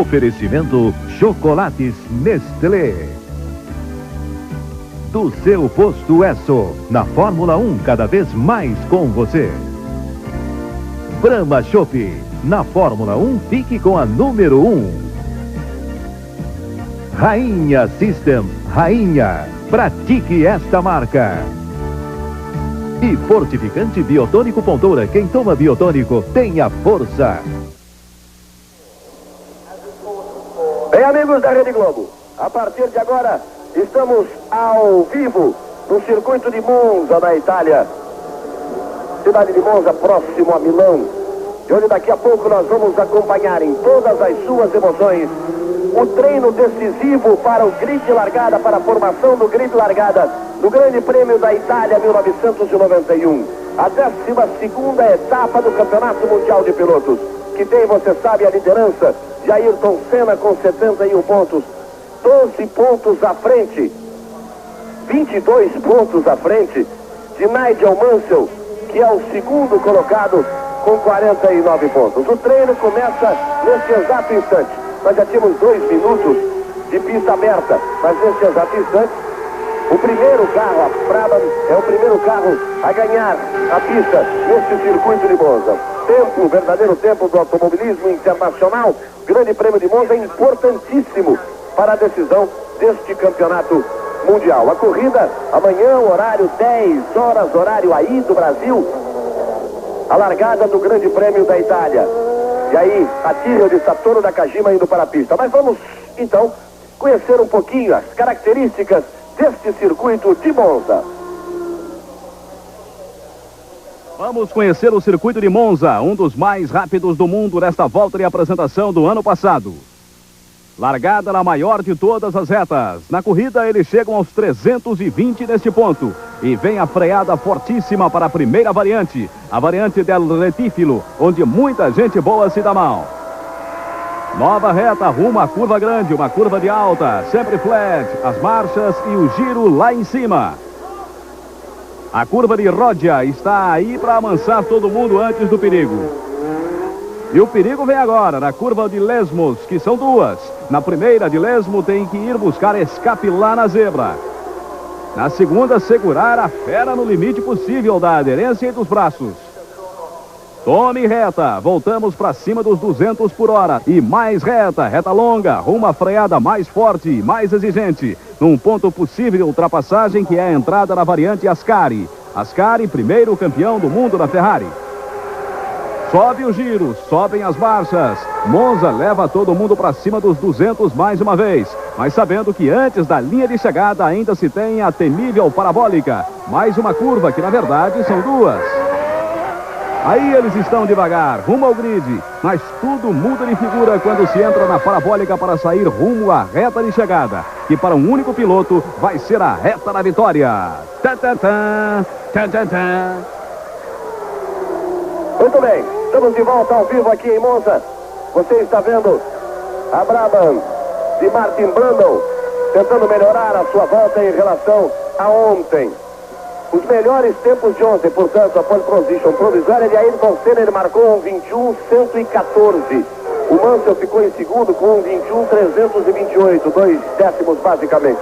Oferecimento Chocolates Nestlé. Do seu posto Esso, na Fórmula 1, cada vez mais com você. Brahma Chopp, na Fórmula 1, fique com a número 1. Rainha System, Rainha, pratique esta marca. E Fortificante Biotônico Fontoura, quem toma biotônico tem a força. Bem, amigos da Rede Globo, a partir de agora estamos ao vivo no circuito de Monza, na Itália. Cidade de Monza, próximo a Milão, de onde daqui a pouco nós vamos acompanhar em todas as suas emoções o treino decisivo para o grid de largada, para a formação do grid de largada do Grande Prêmio da Itália 1991. A 12ª etapa do Campeonato Mundial de Pilotos, que tem, você sabe, a liderança de Ayrton Senna com 71 pontos, 12 pontos à frente, 22 pontos à frente de Nigel Mansell, que é o segundo colocado com 49 pontos. O treino começa nesse exato instante. Nós já tínhamos 2 minutos de pista aberta, mas nesse exato instante, o primeiro carro, a Brabham, é o primeiro carro a ganhar a pista nesse circuito de Monza. Tempo, o verdadeiro tempo do automobilismo internacional. Grande Prêmio de Monza é importantíssimo para a decisão deste campeonato mundial. A corrida amanhã, horário 10 horas, horário aí do Brasil. A largada do Grande Prêmio da Itália. E aí, a Tyrrell de Satoru Nakajima indo para a pista. Mas vamos, então, conhecer um pouquinho as características deste circuito de Monza. Vamos conhecer o circuito de Monza, um dos mais rápidos do mundo nesta volta de apresentação do ano passado. Largada na maior de todas as retas. Na corrida eles chegam aos 320 neste ponto. E vem a freada fortíssima para a primeira variante, a variante del Retífilo, onde muita gente boa se dá mal. Nova reta rumo à curva grande, uma curva de alta, sempre flat, as marchas e o giro lá em cima. A curva de Rodia está aí para amansar todo mundo antes do perigo. E o perigo vem agora, na curva de Lesmos, que são 2. Na primeira de Lesmo tem que ir buscar escape lá na zebra. Na segunda, segurar a fera no limite possível da aderência e dos braços. Tome reta, voltamos para cima dos 200 por hora. E mais reta, reta longa, rumo à freada mais forte e mais exigente. Num ponto possível de ultrapassagem que é a entrada na variante Ascari. Ascari, primeiro campeão do mundo da Ferrari. Sobe o giro, sobem as marchas. Monza leva todo mundo para cima dos 200 mais uma vez. Mas sabendo que antes da linha de chegada ainda se tem a temível parabólica. Mais uma curva que na verdade são 2. Aí eles estão devagar, rumo ao grid. Mas tudo muda de figura quando se entra na parabólica para sair rumo à reta de chegada. Que para um único piloto vai ser a reta da vitória. Muito bem, estamos de volta ao vivo aqui em Monza. Você está vendo a Brabham de Martin Brundle tentando melhorar a sua volta em relação a ontem. Os melhores tempos de ontem, portanto, a pole position provisória de Ayrton Senna, ele marcou um 21.114. O Mansell ficou em segundo com um 21.328, 2 décimos basicamente.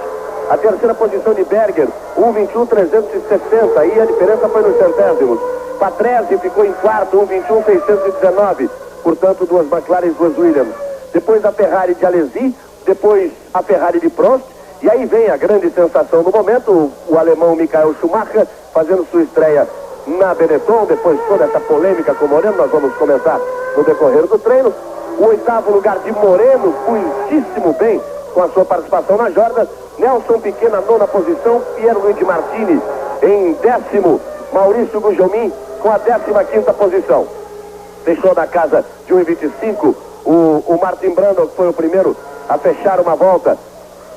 A terceira posição de Berger, 1.21.360, e a diferença foi nos centésimos. Patrese ficou em quarto, 1.21.619, portanto 2 McLaren e 2 Williams. Depois a Ferrari de Alesi, depois a Ferrari de Prost, e aí vem a grande sensação do momento, o alemão Michael Schumacher fazendo sua estreia na Benetton, depois de toda essa polêmica com o Moreno, nós vamos comentar no decorrer do treino. O 8º lugar de Moreno, muitíssimo bem com a sua participação na Jordan. Nelson Piquet na 9ª posição, Pierluigi Martini em 10º, Maurício Gugelmin com a 15ª posição. Deixou na casa de 1,25 o Martin Brundle, que foi o primeiro a fechar uma volta.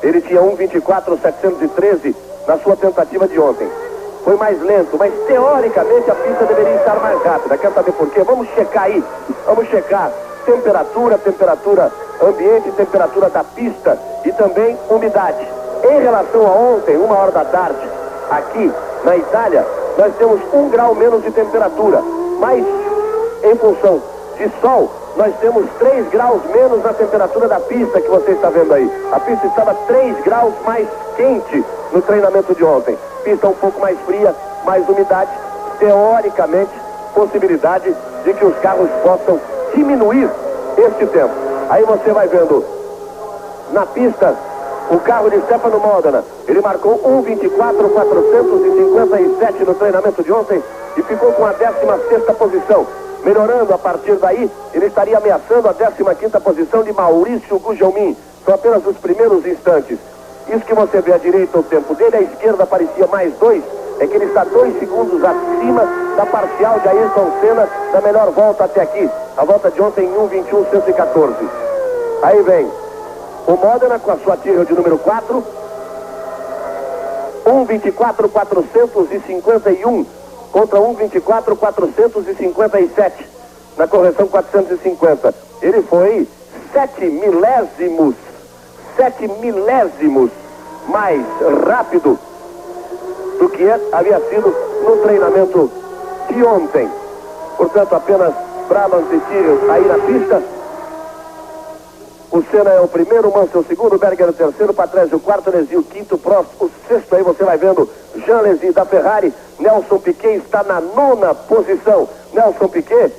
Ele tinha 1,24.713 na sua tentativa de ontem. Foi mais lento, mas teoricamente a pista deveria estar mais rápida. Quer saber por quê? Vamos checar aí. Vamos checar temperatura ambiente, temperatura da pista e também umidade. Em relação a ontem, 1h da tarde, aqui na Itália, nós temos 1 grau menos de temperatura. Mas, em função de sol, nós temos 3 graus menos na temperatura da pista que você está vendo aí. A pista estava 3 graus mais quente no treinamento de ontem. Pista um pouco mais fria, mais umidade. Teoricamente, possibilidade de que os carros possam diminuir este tempo. Aí você vai vendo na pista o carro de Stefano Modena. Ele marcou 1:24.457 no treinamento de ontem e ficou com a 16ª posição. Melhorando a partir daí, ele estaria ameaçando a 15ª posição de Maurício Gugelmin. São apenas os primeiros instantes. Isso que você vê à direita, o tempo dele, à esquerda aparecia mais 2, é que ele está 2 segundos acima da parcial de Ayrton Senna, da melhor volta até aqui. A volta de ontem em 1:21.114. Aí vem o Modena com a sua Tyrrell de número 4, 1:24.451 contra 1:24.457 na correção 450. Ele foi 7 milésimos mais rápido do que havia sido no treinamento de ontem. Portanto, apenas Brabham e Tyrrell aí na pista. O Senna é o primeiro, o Mansell o segundo, o Berger o terceiro, o Patrese o quarto, o Alesi o quinto, Prost o sexto. Aí você vai vendo Jean Alesi da Ferrari. Nelson Piquet está na 9ª posição. Nelson Piquet,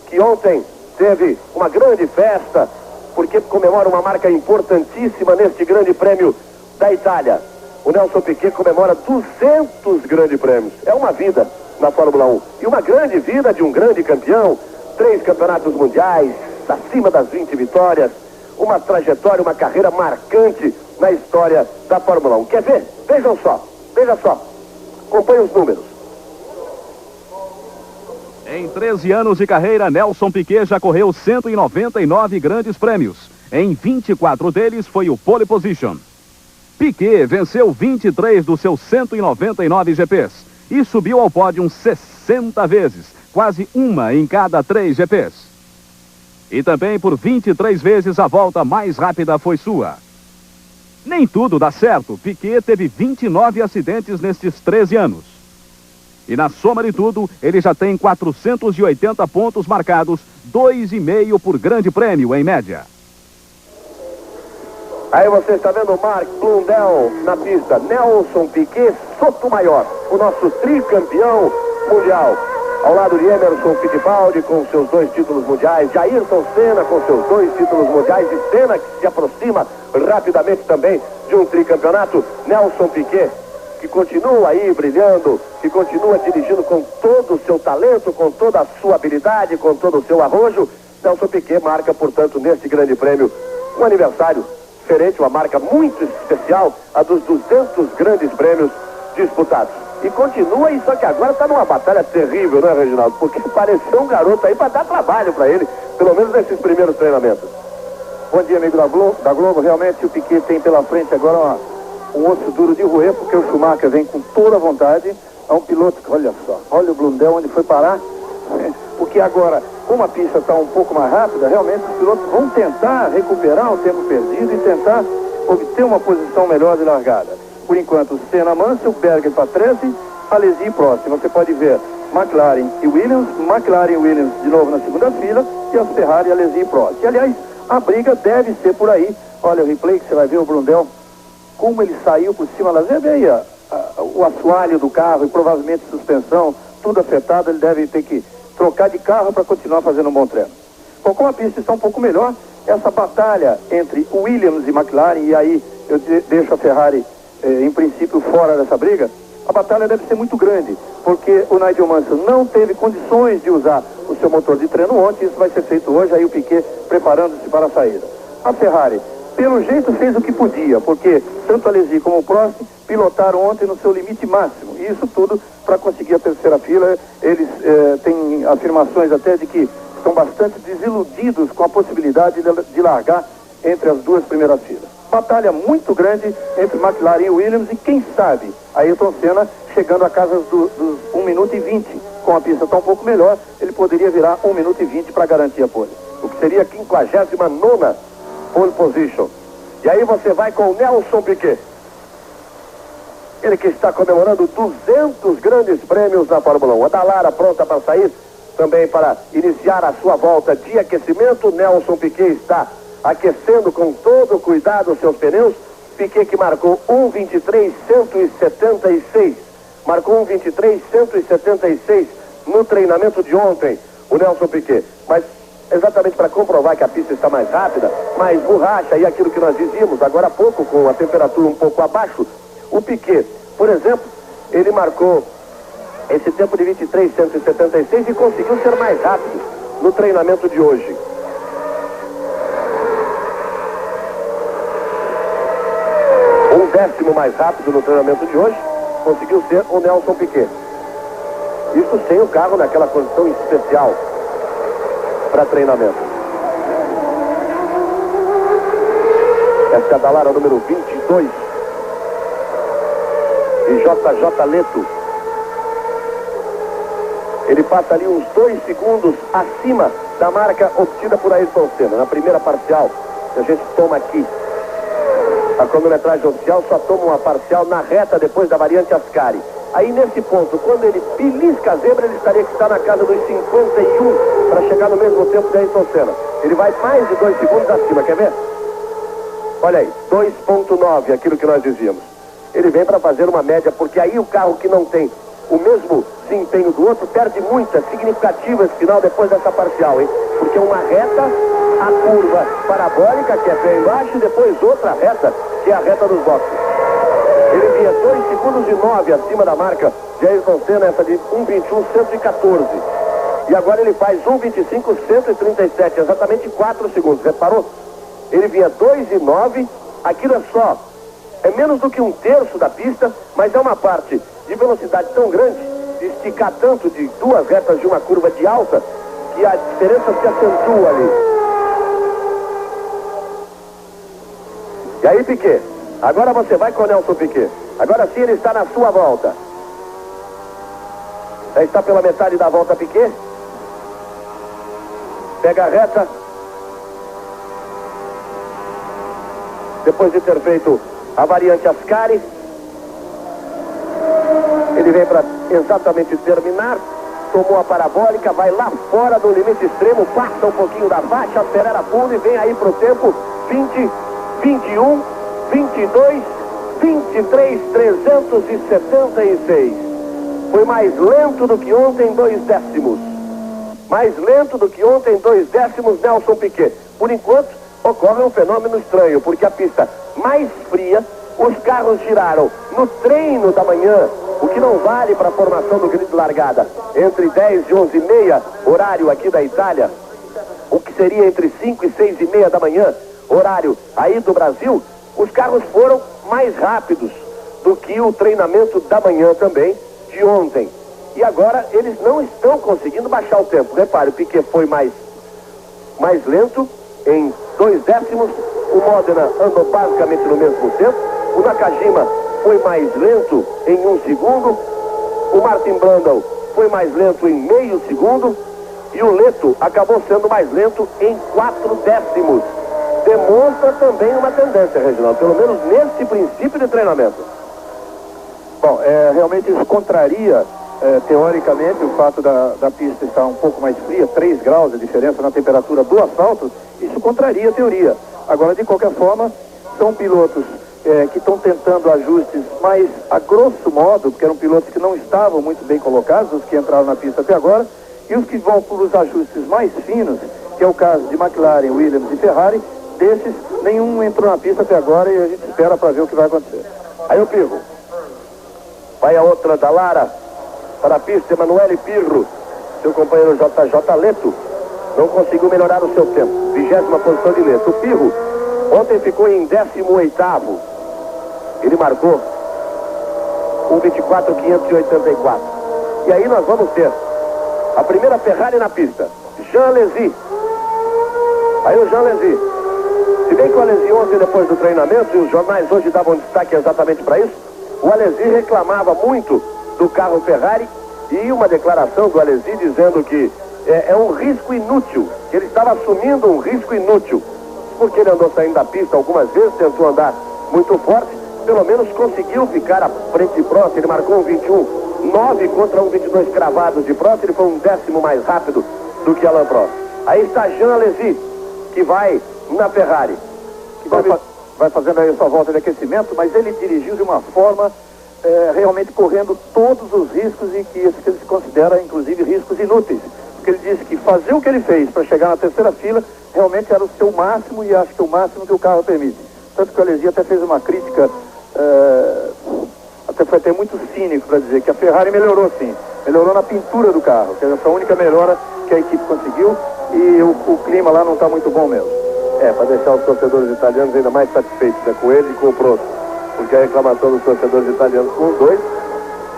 que ontem teve uma grande festa, porque comemora uma marca importantíssima neste grande prêmio da Itália. O Nelson Piquet comemora 200 grandes prêmios. É uma vida na Fórmula 1. E uma grande vida de um grande campeão. 3 campeonatos mundiais, acima das 20 vitórias, uma trajetória, uma carreira marcante na história da Fórmula 1. Quer ver? Veja só. Acompanhe os números. Em 13 anos de carreira, Nelson Piquet já correu 199 grandes prêmios. Em 24 deles foi o pole position. Piquet venceu 23 dos seus 199 GPs e subiu ao pódio 60 vezes. Quase uma em cada 3 GPs. E também por 23 vezes a volta mais rápida foi sua. Nem tudo dá certo. Piquet teve 29 acidentes nestes 13 anos. E na soma de tudo, ele já tem 480 pontos marcados, 2,5 por grande prêmio em média. Aí você está vendo o Mark Blundell na pista. Nelson Piquet Sotomayor, o nosso tricampeão mundial. Ao lado de Emerson Fittipaldi com seus 2 títulos mundiais, de Ayrton Senna com seus 2 títulos mundiais, e Senna que se aproxima rapidamente também de um tricampeonato. Nelson Piquet, que continua aí brilhando, que continua dirigindo com todo o seu talento, com toda a sua habilidade, com todo o seu arrojo. Nelson Piquet marca, portanto, neste grande prêmio, um aniversário diferente, uma marca muito especial, a dos 200 grandes prêmios disputados. E continua, e só que agora está numa batalha terrível, né, Reginaldo? Porque pareceu um garoto aí para dar trabalho para ele, pelo menos nesses primeiros treinamentos. Bom dia, amigo da Globo. Realmente o Piquet tem pela frente agora um osso duro de roer, porque o Schumacher vem com toda a vontade. É um piloto que, olha só, olha o Blundell onde foi parar. Porque agora, como a pista está um pouco mais rápida, realmente os pilotos vão tentar recuperar o tempo perdido e tentar obter uma posição melhor de largada. Por enquanto, Senna, Mansell, Berger, Patrese, Alesi e Prost. Você pode ver McLaren e Williams de novo na segunda fila, e as Ferrari, Alesi e Prost. E, aliás, a briga deve ser por aí. Olha o replay que você vai ver o Blundell, como ele saiu por cima da zebra, aí o assoalho do carro e provavelmente suspensão, tudo afetado. Ele deve ter que trocar de carro para continuar fazendo um bom treino. Bom, como a pista está um pouco melhor, essa batalha entre Williams e McLaren, e aí eu deixo a Ferrari em princípio fora dessa briga, a batalha deve ser muito grande, porque o Nigel Mansell não teve condições de usar o seu motor de treino ontem. Isso vai ser feito hoje, aí o Piquet preparando-se para a saída. A Ferrari, pelo jeito, fez o que podia, porque tanto a Alesi como o Prost pilotaram ontem no seu limite máximo, e isso tudo para conseguir a terceira fila. Eles têm afirmações até de que estão bastante desiludidos com a possibilidade de largar entre as 2 primeiras filas. Batalha muito grande entre McLaren e Williams, e quem sabe Ayrton Senna chegando a casa dos 1 minuto e 20. Com a pista está um pouco melhor, ele poderia virar 1 minuto e 20 para garantir a pole. O que seria a 59ª pole position. E aí você vai com o Nelson Piquet. Ele que está comemorando 200 grandes prêmios na Fórmula 1. A Dallara pronta para sair. também para iniciar a sua volta de aquecimento. Nelson Piquet está aquecendo com todo o cuidado os seus pneus. Piquet que marcou 1:23.176. Marcou 1:23.176 no treinamento de ontem, o Nelson Piquet. Mas exatamente para comprovar que a pista está mais rápida, mais borracha, e aquilo que nós dizíamos agora há pouco, com a temperatura um pouco abaixo, o Piquet, por exemplo, ele marcou esse tempo de 23.176 e conseguiu ser mais rápido no treinamento de hoje. Um décimo mais rápido no treinamento de hoje conseguiu ser o Nelson Piquet. Isso sem o carro naquela condição especial para treinamento. Essa é a Dallara número 22 de JJ Leto. Ele passa ali uns 2 segundos acima da marca obtida por Ayrton Senna na primeira parcial que a gente toma aqui. A cronometragem oficial só toma uma parcial na reta depois da variante Ascari. Aí nesse ponto, quando ele belisca a zebra, ele estaria que está na casa dos 51 para chegar no mesmo tempo de Ayrton Senna. Ele vai mais de 2 segundos acima, quer ver? Olha aí, 2.9, aquilo que nós dizíamos. Ele vem para fazer uma média, porque aí o carro que não tem o mesmo desempenho do outro perde muita, significativa esse final depois dessa parcial, hein? Porque uma reta, a curva parabólica, que é pé embaixo, e depois outra reta, que é a reta dos boxes. Ele vinha 2 segundos e 9 acima da marca de Ayrton Senna, essa de 1:21.114. E agora ele faz 1:25.137, exatamente 4 segundos. Reparou? Ele vinha 2 e 9, aquilo é só, é menos do que 1/3 da pista, mas é uma parte de velocidade tão grande, de esticar tanto de 2 retas de uma curva de alta, que a diferença se acentua ali. E aí, Piquet? Agora você vai com o Nelson Piquet. Agora sim ele está na sua volta. Já está pela metade da volta, Piquet. Pega a reta. Depois de ter feito a variante Ascari, ele vem para exatamente terminar. Tomou a parabólica, vai lá fora do limite extremo, passa um pouquinho da faixa, acelera fundo e vem aí para o tempo 20, 21, 22, 23.376. Foi mais lento do que ontem, 2 décimos. Mais lento do que ontem, 2 décimos, Nelson Piquet. Por enquanto, ocorre um fenômeno estranho, porque a pista mais fria, os carros giraram no treino da manhã, o que não vale para a formação do grid de largada, entre 10 e 11h30, horário aqui da Itália, o que seria entre 5 e 6h30 da manhã, horário aí do Brasil. Os carros foram mais rápidos do que o treinamento da manhã também, de ontem. E agora eles não estão conseguindo baixar o tempo. Repare, o Piquet foi mais lento, em 2 décimos. O Modena andou basicamente no mesmo tempo. O Nakajima foi mais lento em 1 segundo. O Martin Brundle foi mais lento em meio segundo. E o Leto acabou sendo mais lento em 4 décimos. Demonstra também uma tendência, Reginaldo, pelo menos nesse princípio de treinamento. Bom, realmente isso contraria, teoricamente, o fato da pista estar um pouco mais fria, 3 graus a diferença na temperatura do asfalto, isso contraria a teoria. Agora, de qualquer forma, são pilotos que estão tentando ajustes mais a grosso modo, porque eram pilotos que não estavam muito bem colocados, os que entraram na pista até agora, e os que vão para os ajustes mais finos, que é o caso de McLaren, Williams e Ferrari. Desses, nenhum entrou na pista até agora e a gente espera para ver o que vai acontecer. Aí o Pirro. Vai a outra da Lara para a pista, Emanuele Pirro. Seu companheiro JJ Leto não conseguiu melhorar o seu tempo. 20ª posição de Leto. O Pirro ontem ficou em 18º. Ele marcou 1:24.584. E aí nós vamos ter a primeira Ferrari na pista. Jean Alesi. Aí o Jean Alesi. Se bem que o Alesi ontem, depois do treinamento, e os jornais hoje davam destaque exatamente para isso, o Alesi reclamava muito do carro Ferrari, e uma declaração do Alesi dizendo que é um risco inútil, que ele estava assumindo um risco inútil, porque ele andou saindo da pista algumas vezes, tentou andar muito forte, pelo menos conseguiu ficar à frente e próximo. Ele marcou um 9 contra 1,22 cravados de Prost. Ele foi um décimo mais rápido do que Alain Prost. Aí está Jean Alesi, que vai na Ferrari. Que vai fazendo aí a sua volta de aquecimento, mas ele dirigiu de uma forma realmente correndo todos os riscos e que ele considera, inclusive, riscos inúteis. Porque ele disse que fazer o que ele fez para chegar na terceira fila realmente era o seu máximo e acho que é o máximo que o carro permite. Tanto que o Alesi até fez uma crítica, até foi até muito cínico para dizer que a Ferrari melhorou sim, melhorou na pintura do carro, que é essa única melhora que a equipe conseguiu, e o clima lá não está muito bom mesmo. Para deixar os torcedores italianos ainda mais satisfeitos com ele e com o Prost, porque a reclamação dos torcedores italianos com os dois.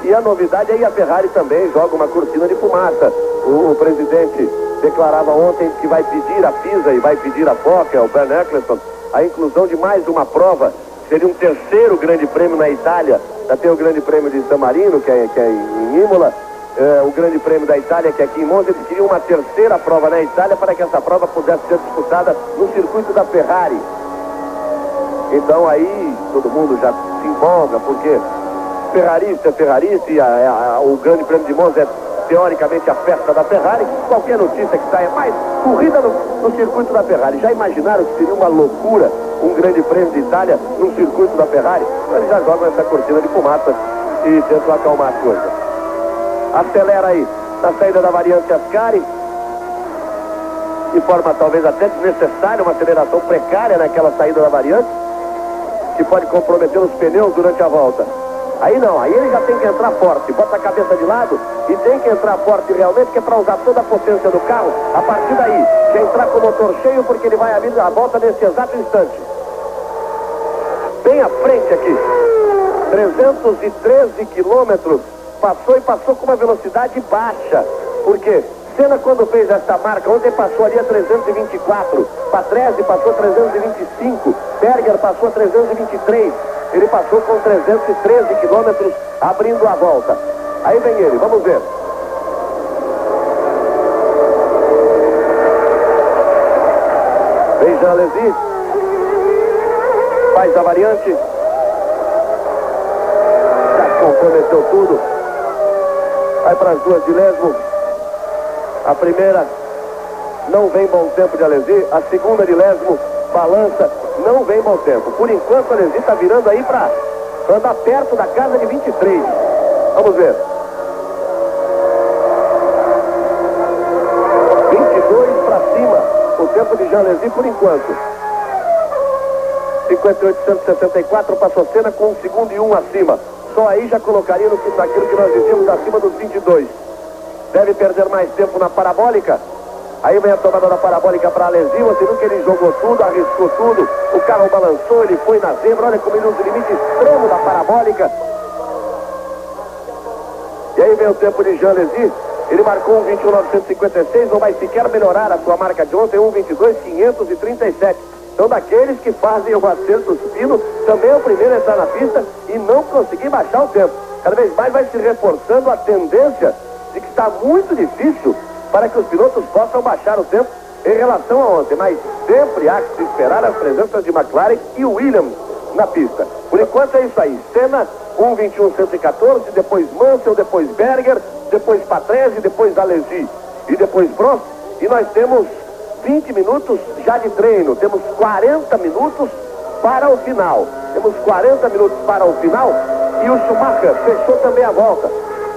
E a novidade aí, a Ferrari também joga uma cortina de fumaça. O presidente declarava ontem que vai pedir a FISA e vai pedir a FOCA, o Ben Eccleston, a inclusão de mais uma prova. Seria um terceiro grande prêmio na Itália. Já tem o grande prêmio de San Marino, que é em Imola, o grande prêmio da Itália, que é aqui em Monza. Eles queriam uma terceira prova na Itália para que essa prova pudesse ser disputada no circuito da Ferrari. Então aí todo mundo já se empolga, porque ferrarista é ferrarista e o grande prêmio de Monza é teoricamente a festa da Ferrari. Qualquer notícia que saia, mais corrida no circuito da Ferrari. Já imaginaram que seria uma loucura um grande prêmio de Itália no circuito da Ferrari? Eles já jogam essa cortina de fumaça e tentam acalmar as coisas. Acelera aí na saída da variante Ascari, de forma talvez até desnecessária, uma aceleração precária naquela saída da variante, que pode comprometer os pneus durante a volta. Aí não, aí ele já tem que entrar forte, bota a cabeça de lado e tem que entrar forte realmente, que é para usar toda a potência do carro. A partir daí, já entrar com o motor cheio, porque ele vai abrir a volta nesse exato instante. Bem à frente aqui, 313 quilômetros, passou com uma velocidade baixa, porque Senna, quando fez esta marca, ontem passou ali a 324, Patrese passou a 325, Berger passou a 323, ele passou com 313 quilômetros, abrindo a volta. Aí vem ele, vamos ver. Vem Jean Alesi, faz a variante, já comprometeu tudo, vai para as duas de Lesmo. A primeira não vem bom tempo de Alesi, a segunda de Lesmo balança, não vem bom tempo. Por enquanto a Alesi está virando aí para andar perto da casa de 23. Vamos ver. 22 para cima o tempo de Jean Alesi por enquanto. 58,164 passou Senna com 1 segundo e 1 acima. Só aí já colocaria naquilo que nós dizíamos acima dos 22. Deve perder mais tempo na parabólica. Aí vem a tomada da parabólica para Alesi. Você viu que ele jogou tudo, arriscou tudo. O carro balançou, ele foi na zebra. Olha como ele usa o limite extremo da parabólica. E aí vem o tempo de Jean Alesi. Ele marcou 1,21,956. Não vai sequer melhorar a sua marca de ontem, 1,22,537. Então, daqueles que fazem o acerto fino, também é o primeiro a entrar na pista e não conseguir baixar o tempo. Cada vez mais vai se reforçando a tendência de que está muito difícil para que os pilotos possam baixar o tempo em relação a ontem. Mas sempre há que se esperar as presenças de McLaren e Williams na pista. Por enquanto é isso aí. Senna, 1,21,114, depois Mansell, depois Berger, depois Patrese, depois Alesi e depois Prost. E nós temos 20 minutos já de treino. Temos 40 minutos para o final. Temos 40 minutos para o final e o Schumacher fechou também a volta.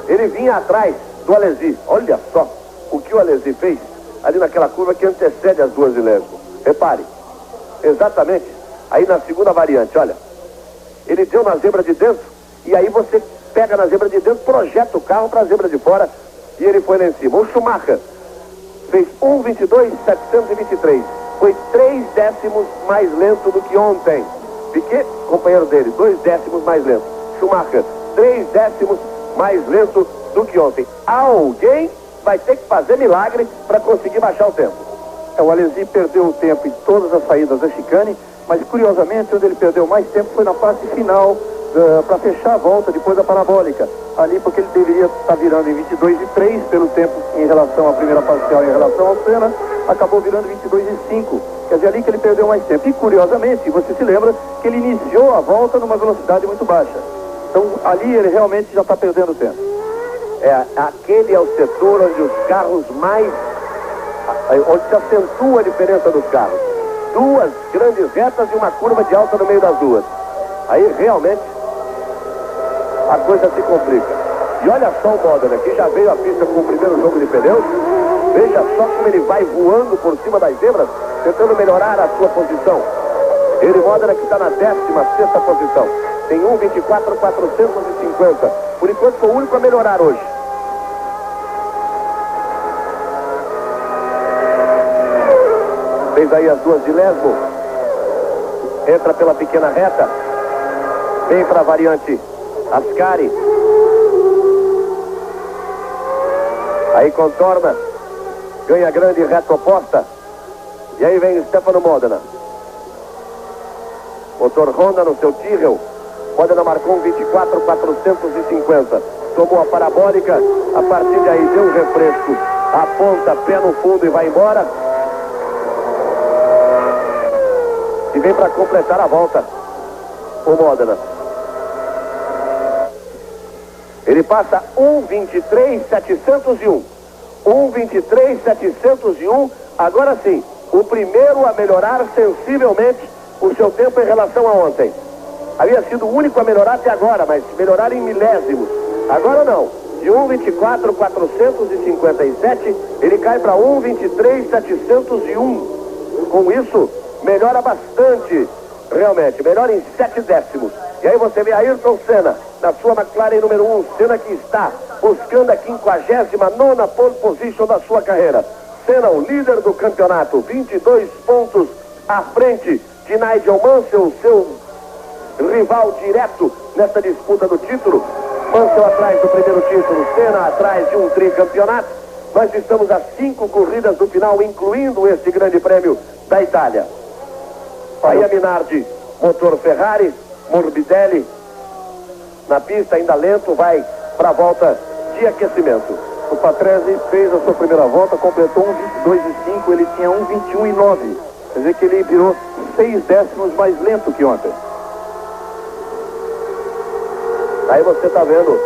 Ele vinha atrás do Alesi. Olha só o que o Alesi fez ali naquela curva que antecede as duas de Lesmo. Repare, exatamente aí na segunda variante, olha. Ele deu na zebra de dentro e aí você pega na zebra de dentro, projeta o carro para a zebra de fora e ele foi lá em cima. O Schumacher fez 1,22,723. Foi 3 décimos mais lento do que ontem. Piquet, companheiro dele, 2 décimos mais lento. Schumacher, 3 décimos mais lento do que ontem. Alguém vai ter que fazer milagre para conseguir baixar o tempo. O Alesi perdeu o tempo em todas as saídas da chicane, mas curiosamente onde ele perdeu mais tempo foi na parte final para fechar a volta depois da parabólica. Ali porque ele deveria estar virando em 22,3 pelo tempo em relação à primeira parcial, em relação ao Senna, acabou virando 22,5. Quer dizer, ali que ele perdeu mais tempo. E curiosamente, você se lembra que ele iniciou a volta numa velocidade muito baixa. Então ali ele realmente já está perdendo tempo. Aquele é o setor onde os carros mais... onde se acentua a diferença dos carros. Duas grandes retas e uma curva de alta no meio das duas. Aí realmente a coisa se complica. E olha só o Modena, que já veio à pista com o primeiro jogo de pneus. Veja só como ele vai voando por cima das zebras, tentando melhorar a sua posição. Ele, Modena, que está na 16ª posição. Tem 1:24.450. Por enquanto foi o único a melhorar hoje. Fez aí as duas de Lesmo. Entra pela pequena reta. Vem para a variante Ascari. Aí contorna. Ganha grande reta oposta. E aí vem Stefano Modena. Motor Honda no seu Tyrrell. Modena marcou 1:24.450. Tomou a parabólica. A partir daí deu um refresco. Aponta, pé no fundo e vai embora. E vem para completar a volta o Modena. Ele passa 1:23.701. 1:23.701. Agora sim, o primeiro a melhorar sensivelmente o seu tempo em relação a ontem. Havia sido o único a melhorar até agora, mas melhorar em milésimos. Agora não. De 1:24.457, ele cai para 1:23.701. Com isso, melhora bastante, realmente. Melhora em 7 décimos. E aí você vê Ayrton Senna, na sua McLaren número 1. Senna que está buscando a 59ª pole position da sua carreira. Senna, o líder do campeonato, 22 pontos à frente de Nigel Mansell, seu rival direto nessa disputa do título. Mansell atrás do primeiro título, Senna atrás de um tricampeonato. Nós estamos a 5 corridas do final, incluindo este grande prêmio da Itália. Aí a Minardi, motor Ferrari, Morbidelli na pista, ainda lento, vai para a volta de aquecimento. O Patrese fez a sua primeira volta, completou 1:22.5, ele tinha 1:21.9. Quer dizer que ele virou 6 décimos mais lento que ontem. Aí você está vendo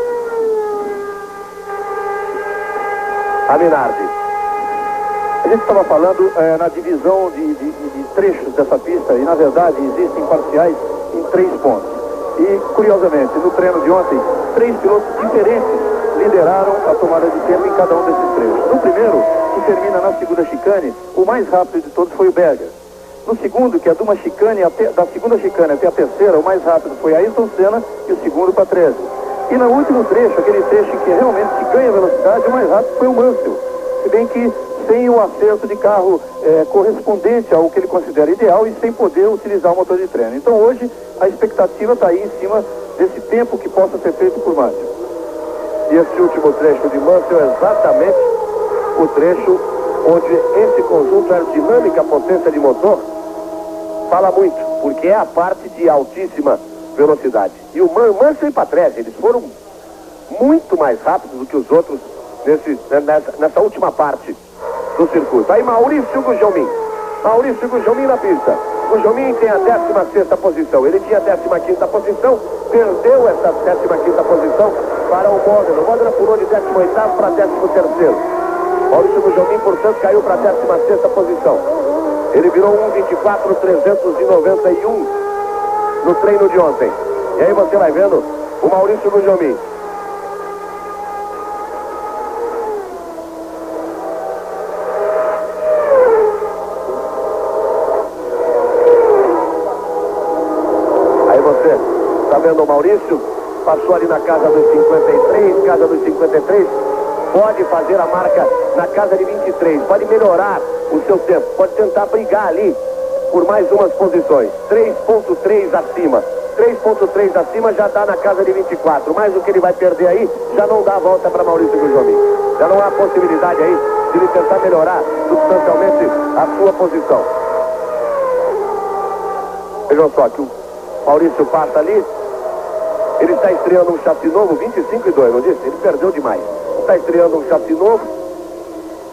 a Minardi. A gente estava falando na divisão de trechos dessa pista, e na verdade existem parciais em 3 pontos. E curiosamente, no treino de ontem, 3 pilotos diferentes lideraram a tomada de tempo em cada um desses trechos. No primeiro, que termina na segunda chicane, o mais rápido de todos foi o Berger. No segundo, que é de uma chicane da segunda chicane até a terceira, o mais rápido foi Ayrton Senna e o segundo Patrese. E no último trecho, aquele trecho que realmente se ganha velocidade, o mais rápido foi o Mansell. Se bem que sem o acerto de carro correspondente ao que ele considera ideal e sem poder utilizar o motor de treino. Então hoje a expectativa está aí em cima desse tempo que possa ser feito por Mansell. E esse último trecho de Mansell é exatamente o trecho onde esse conjunto aerodinâmica, potência de motor, fala muito, porque é a parte de altíssima velocidade. E o Mansell e Patrese, eles foram muito mais rápidos do que os outros nessa última parte do circuito. Aí Maurício Gugelmin. Maurício Gugelmin na pista. Gugelmin tem a 16ª posição. Ele tinha a 15ª posição, perdeu essa 15ª posição para o Modena. O Modena pulou de 18º para 13º. Maurício Gugelmin, portanto, caiu para a 16ª posição. Ele virou 1:24.391 no treino de ontem. E aí você vai vendo o Maurício Gugelmin. O Maurício passou ali na casa dos 53, pode fazer a marca na casa de 23, pode melhorar o seu tempo, pode tentar brigar ali por mais umas posições. 3.3 acima, 3.3 acima já dá na casa de 24, mas o que ele vai perder aí já não dá a volta para Maurício Gugelmin. Já não há possibilidade aí de ele tentar melhorar substancialmente a sua posição. Vejam só que o Maurício passa ali. Ele está estreando um chassi novo, 25,2, não disse? Ele perdeu demais. Está estreando um chassi novo.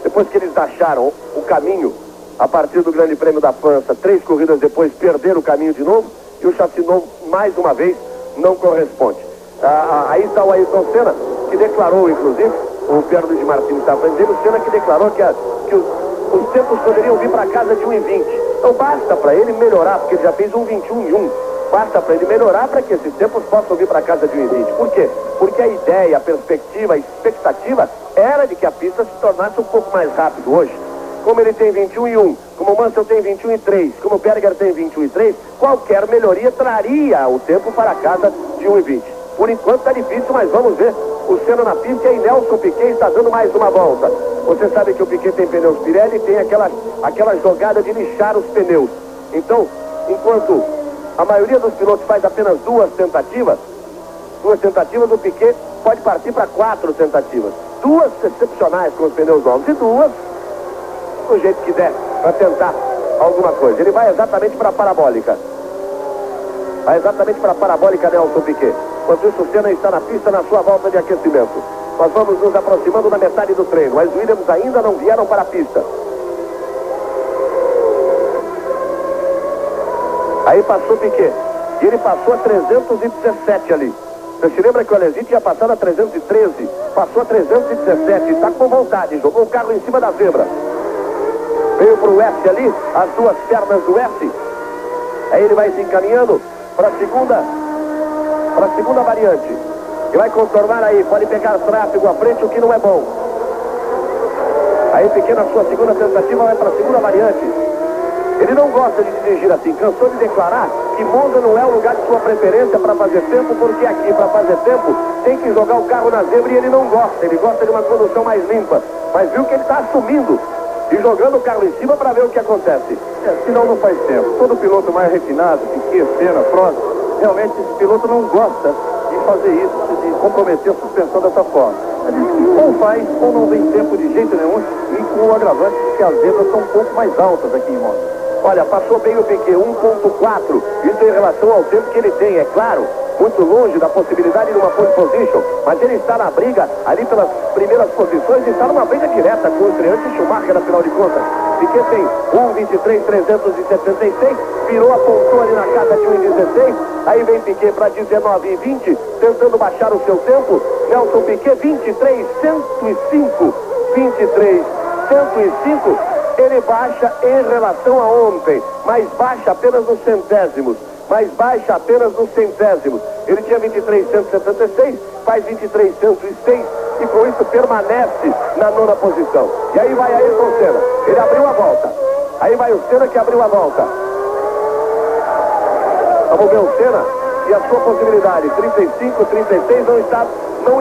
Depois que eles acharam o caminho, a partir do Grande Prêmio da França, 3 corridas depois, perderam o caminho de novo. E o chassi novo, mais uma vez, não corresponde. Aí está o Ayrton Senna, que declarou, inclusive, o Pierre Luiz Martins está falando dele, o Senna que declarou que os tempos poderiam vir para casa de 1:20. Então basta para ele melhorar, porque ele já fez 1:21:1. Basta para ele melhorar para que esses tempos possam vir para casa de 1:20. Por quê? Porque a ideia, a perspectiva, a expectativa era de que a pista se tornasse um pouco mais rápido hoje. Como ele tem 21:1, como o Mansell tem 21:3, como o Berger tem 21:3, qualquer melhoria traria o tempo para casa de 1:20. Por enquanto está difícil, mas vamos ver. O Senna na pista e aí Nelson Piquet está dando mais uma volta. Você sabe que o Piquet tem pneus Pirelli e tem aquela jogada de lixar os pneus. Então, enquanto a maioria dos pilotos faz apenas duas tentativas, o Piquet pode partir para 4 tentativas. 2 excepcionais com os pneus novos e 2 do jeito que der, para tentar alguma coisa. Ele vai exatamente para a parabólica. Nelson Piquet. Enquanto isso, o Senna está na pista na sua volta de aquecimento. Nós vamos nos aproximando da metade do treino. Mas os Williams ainda não vieram para a pista. Aí passou Piquet. E ele passou a 317 ali. Você se lembra que o Alesi tinha passado a 313? Passou a 317. Está com vontade. Jogou o carro em cima da zebra. Veio para o S ali. As duas pernas do S. Aí ele vai se encaminhando para a segunda variante. E vai contornar aí, pode pegar tráfego à frente, o que não é bom. Aí Piquet na sua segunda tentativa vai para a segunda variante. Ele não gosta de dirigir assim, cansou de declarar que Monza não é o lugar de sua preferência para fazer tempo, porque aqui para fazer tempo tem que jogar o carro na zebra e ele não gosta, ele gosta de uma condução mais limpa. Mas viu que ele está assumindo e jogando o carro em cima para ver o que acontece. Senão não faz tempo. Todo piloto mais refinado, Piquet, Senna, Prost, realmente esse piloto não gosta de fazer isso, de comprometer a suspensão dessa forma. Ou faz ou não vem tempo de jeito nenhum, e com o agravante de que as zebras são um pouco mais altas aqui em Monza. Olha, passou bem o Piquet, 1.4, isso em relação ao tempo que ele tem, é claro, muito longe da possibilidade de uma pole position, mas ele está na briga ali pelas primeiras posições e está numa briga direta com o estreante Schumacher, afinal de contas. Piquet tem 1:23.376, virou, apontou ali na casa de 1:16, aí vem Piquet para 19:20, tentando baixar o seu tempo. Nelson Piquet, 23.105, 23.105, ele baixa em relação a ontem, mas baixa apenas nos centésimos. Ele tinha 23.176, faz 23.106 e com isso permanece na 9ª posição. E aí vai Ayrton Senna, ele abriu a volta. Aí vai o Senna que abriu a volta. Vamos ver o Senna e a sua possibilidade. 35, 36, não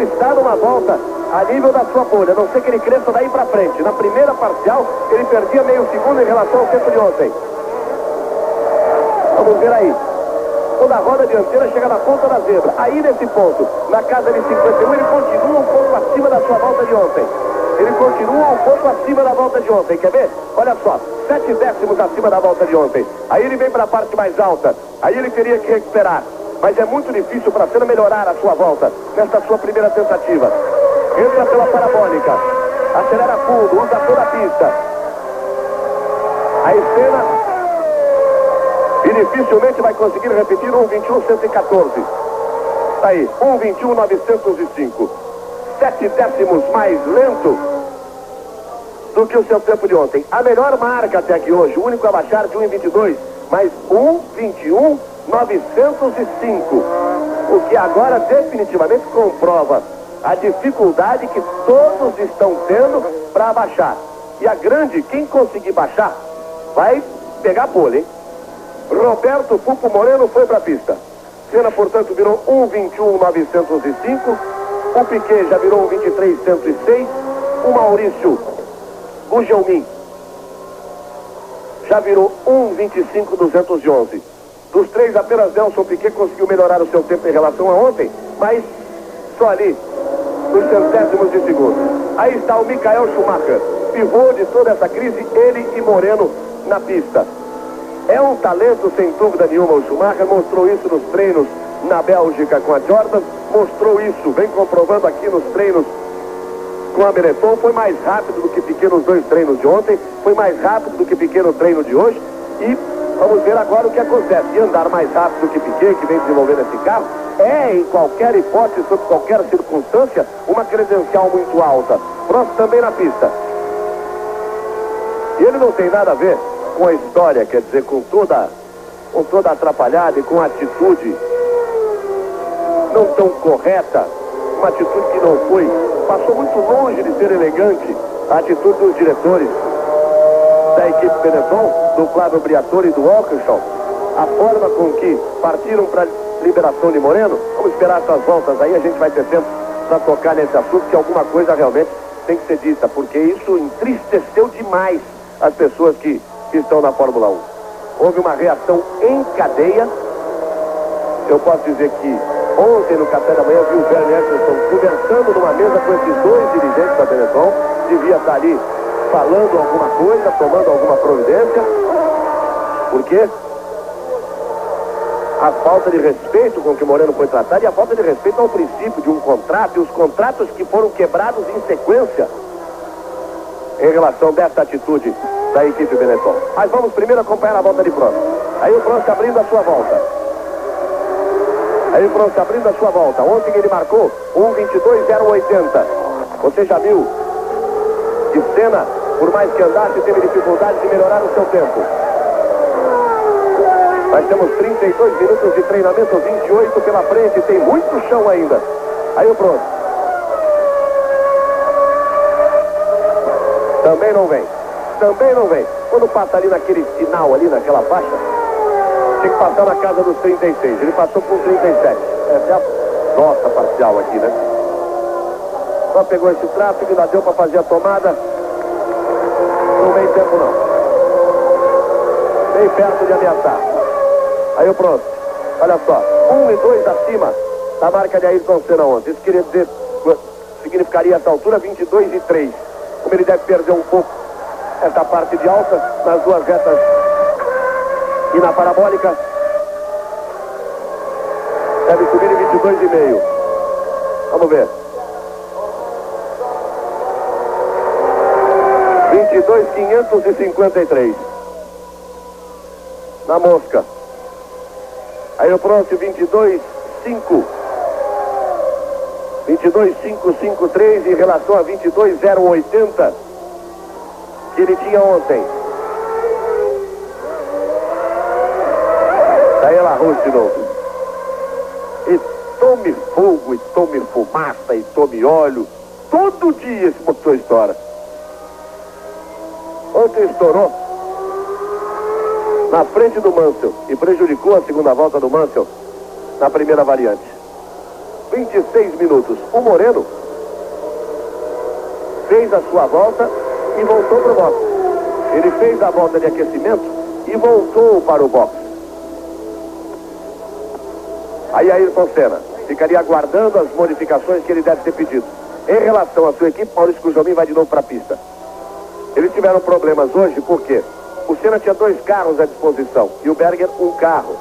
está numa volta a nível da sua bolha, a não ser que ele cresça daí para frente. Na primeira parcial, ele perdia meio segundo em relação ao tempo de ontem. Vamos ver aí. Quando a roda dianteira chega na ponta da zebra, aí nesse ponto, na casa de 51, ele continua um pouco acima da sua volta de ontem. Quer ver? Olha só, 7 décimos acima da volta de ontem. Aí ele vem para a parte mais alta, aí ele teria que recuperar. Mas é muito difícil para Senna melhorar a sua volta nesta sua primeira tentativa. Entra pela parabólica, acelera fundo, usa toda a pista. Aí Senna, e dificilmente vai conseguir repetir 1:21.114. Tá aí, 1:21.905. 7 décimos mais lento do que o seu tempo de ontem. A melhor marca até aqui hoje, o único a baixar de 1:22, mas 1:21.905. O que agora definitivamente comprova a dificuldade que todos estão tendo para baixar. E a grande, quem conseguir baixar, vai pegar pole, hein? Roberto Pupo Moreno foi para a pista. Senna, portanto, virou 1:21.905. O Piquet já virou 1:23.106. O Maurício Gugelmin já virou 1:25.211. Dos três, apenas Nelson Piquet conseguiu melhorar o seu tempo em relação a ontem, mas só ali, nos centésimos de segundo. Aí está o Michael Schumacher, pivô de toda essa crise, ele e Moreno na pista. É um talento, sem dúvida nenhuma, o Schumacher mostrou isso nos treinos na Bélgica com a Jordan, mostrou isso, vem comprovando aqui nos treinos com a Benetton, foi mais rápido do que Piquet nos 2 treinos de ontem, foi mais rápido do que Piquet no treino de hoje, e vamos ver agora o que acontece. E andar mais rápido do que Piquet, que vem desenvolvendo esse carro, é, em qualquer hipótese, sob qualquer circunstância, uma credencial muito alta. Prost também na pista. E ele não tem nada a ver com a história, quer dizer, com toda atrapalhada e com a atitude não tão correta, uma atitude que não foi, passou muito longe de ser elegante, a atitude dos diretores da equipe Benetton, do Flávio Briatore e do Walkinshaw, a forma com que partiram para a liberação de Moreno. Vamos esperar essas voltas aí, a gente vai ter tempo para tocar nesse assunto, que alguma coisa realmente tem que ser dita, porque isso entristeceu demais as pessoas que estão na Fórmula 1. Houve uma reação em cadeia. Eu posso dizer que ontem no café da manhã eu vi o Bernie Eccleston conversando numa mesa com esses dois dirigentes da Benetton. Devia estar ali falando alguma coisa, tomando alguma providência. Por quê? A falta de respeito com que Moreno foi tratado e a falta de respeito ao princípio de um contrato e os contratos que foram quebrados em sequência em relação dessa atitude da equipe Benetton. Mas vamos primeiro acompanhar a volta de Prost. Aí o Prost abrindo a sua volta. Ontem ele marcou 1:22:080. Você já viu que Senna, por mais que andasse, teve dificuldade de melhorar o seu tempo. Nós temos 32 minutos de treinamento, 28 pela frente, tem muito chão ainda. Aí o Prost. Também não vem. Quando passa ali naquele sinal, ali naquela faixa, tem que passar na casa dos 36. Ele passou com 37. Essa é a nossa parcial aqui, né? Só pegou esse tráfego, ainda deu para fazer a tomada. Não vem tempo, não. Bem perto de ameaçar. Aí o Prost, olha só, 1 e 2 acima da marca de Ayrton Senna ontem. Isso queria dizer, significaria essa altura 22:3. Como ele deve perder um pouco essa parte de alta nas duas retas e na parabólica, deve subir em 22,5. Vamos ver. 22.553 na mosca. Aí o próximo 22.5. 22.553 em relação a 22.080 que ele tinha ontem. Daí ela arroz de novo. E tome fogo, e tome fumaça, e tome óleo. Todo dia esse motor estoura. Ontem estourou na frente do Mansell e prejudicou a segunda volta do Mansell na primeira variante. 26 minutos. O Moreno fez a sua volta e voltou para o box. Ele fez a volta de aquecimento e voltou para o box. Aí Ayrton Senna ficaria aguardando as modificações que ele deve ter pedido. Em relação à sua equipe, Maurício Gugelmin vai de novo para a pista. Eles tiveram problemas hoje porque o Senna tinha 2 carros à disposição e o Berger 1 carro.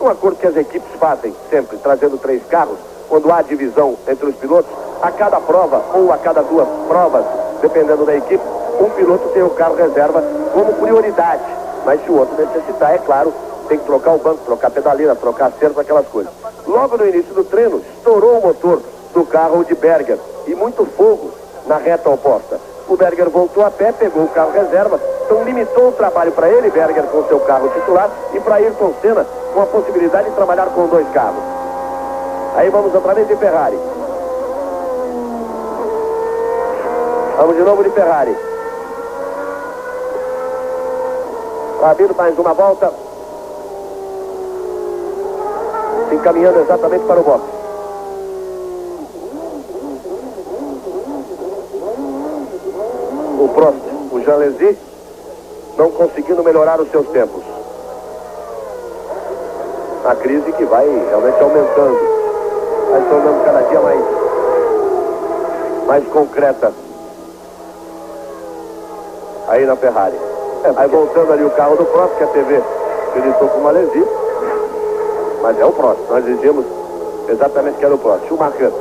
Um acordo que as equipes fazem sempre, trazendo 3 carros, quando há divisão entre os pilotos, a cada prova ou a cada 2 provas, dependendo da equipe, um piloto tem o carro reserva como prioridade. Mas se o outro necessitar, é claro, tem que trocar o banco, trocar a pedaleira, trocar acerto, aquelas coisas. Logo no início do treino, estourou o motor do carro de Berger e muito fogo na reta oposta. O Berger voltou a pé, pegou o carro reserva, então limitou o trabalho para ele, Berger com seu carro titular, e para Ayrton Senna com a possibilidade de trabalhar com 2 carros. Aí vamos outra vez de Ferrari. Vamos de novo de Ferrari. Abrindo mais uma volta. Se encaminhando exatamente para o box. O Prost, o Jean Alesi, não conseguindo melhorar os seus tempos. A crise que vai realmente aumentando. Vai se tornando cada dia mais concreta. Aí na Ferrari. Aí voltando ali o carro do Prost, que a TV acreditou com o Alesi. Mas é o Prost. Nós dizíamos exatamente que era o Prost. Schumacher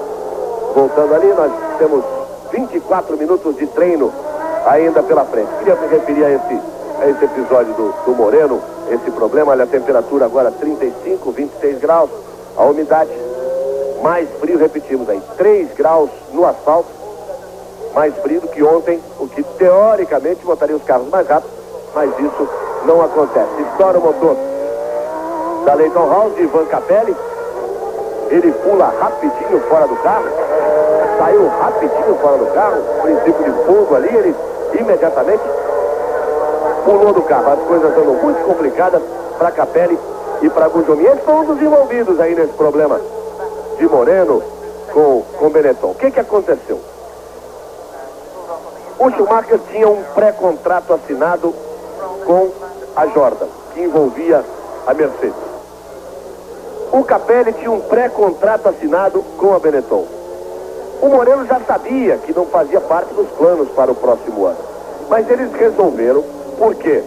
voltando ali, nós temos 24 minutos de treino ainda pela frente. Queria me referir a esse episódio do Moreno, esse problema. Olha, a temperatura agora 35, 26 graus, a umidade mais frio, repetimos aí, 3 graus no asfalto, mais frio do que ontem, o que teoricamente botaria os carros mais rápidos, mas isso não acontece. Estoura o motor da Leyton House de Ivan Capelli, ele pula rapidinho fora do carro, saiu rapidinho fora do carro, princípio de fogo ali, ele imediatamente pulou do carro. As coisas andam muito complicadas para Capelli e para Gugelmin. Eles foram um dos envolvidos aí nesse problema de Moreno com Benetton. O que aconteceu? O Schumacher tinha um pré-contrato assinado com a Jordan, que envolvia a Mercedes. O Capelli tinha um pré-contrato assinado com a Benetton. O Moreno já sabia que não fazia parte dos planos para o próximo ano. Mas eles resolveram, por quê?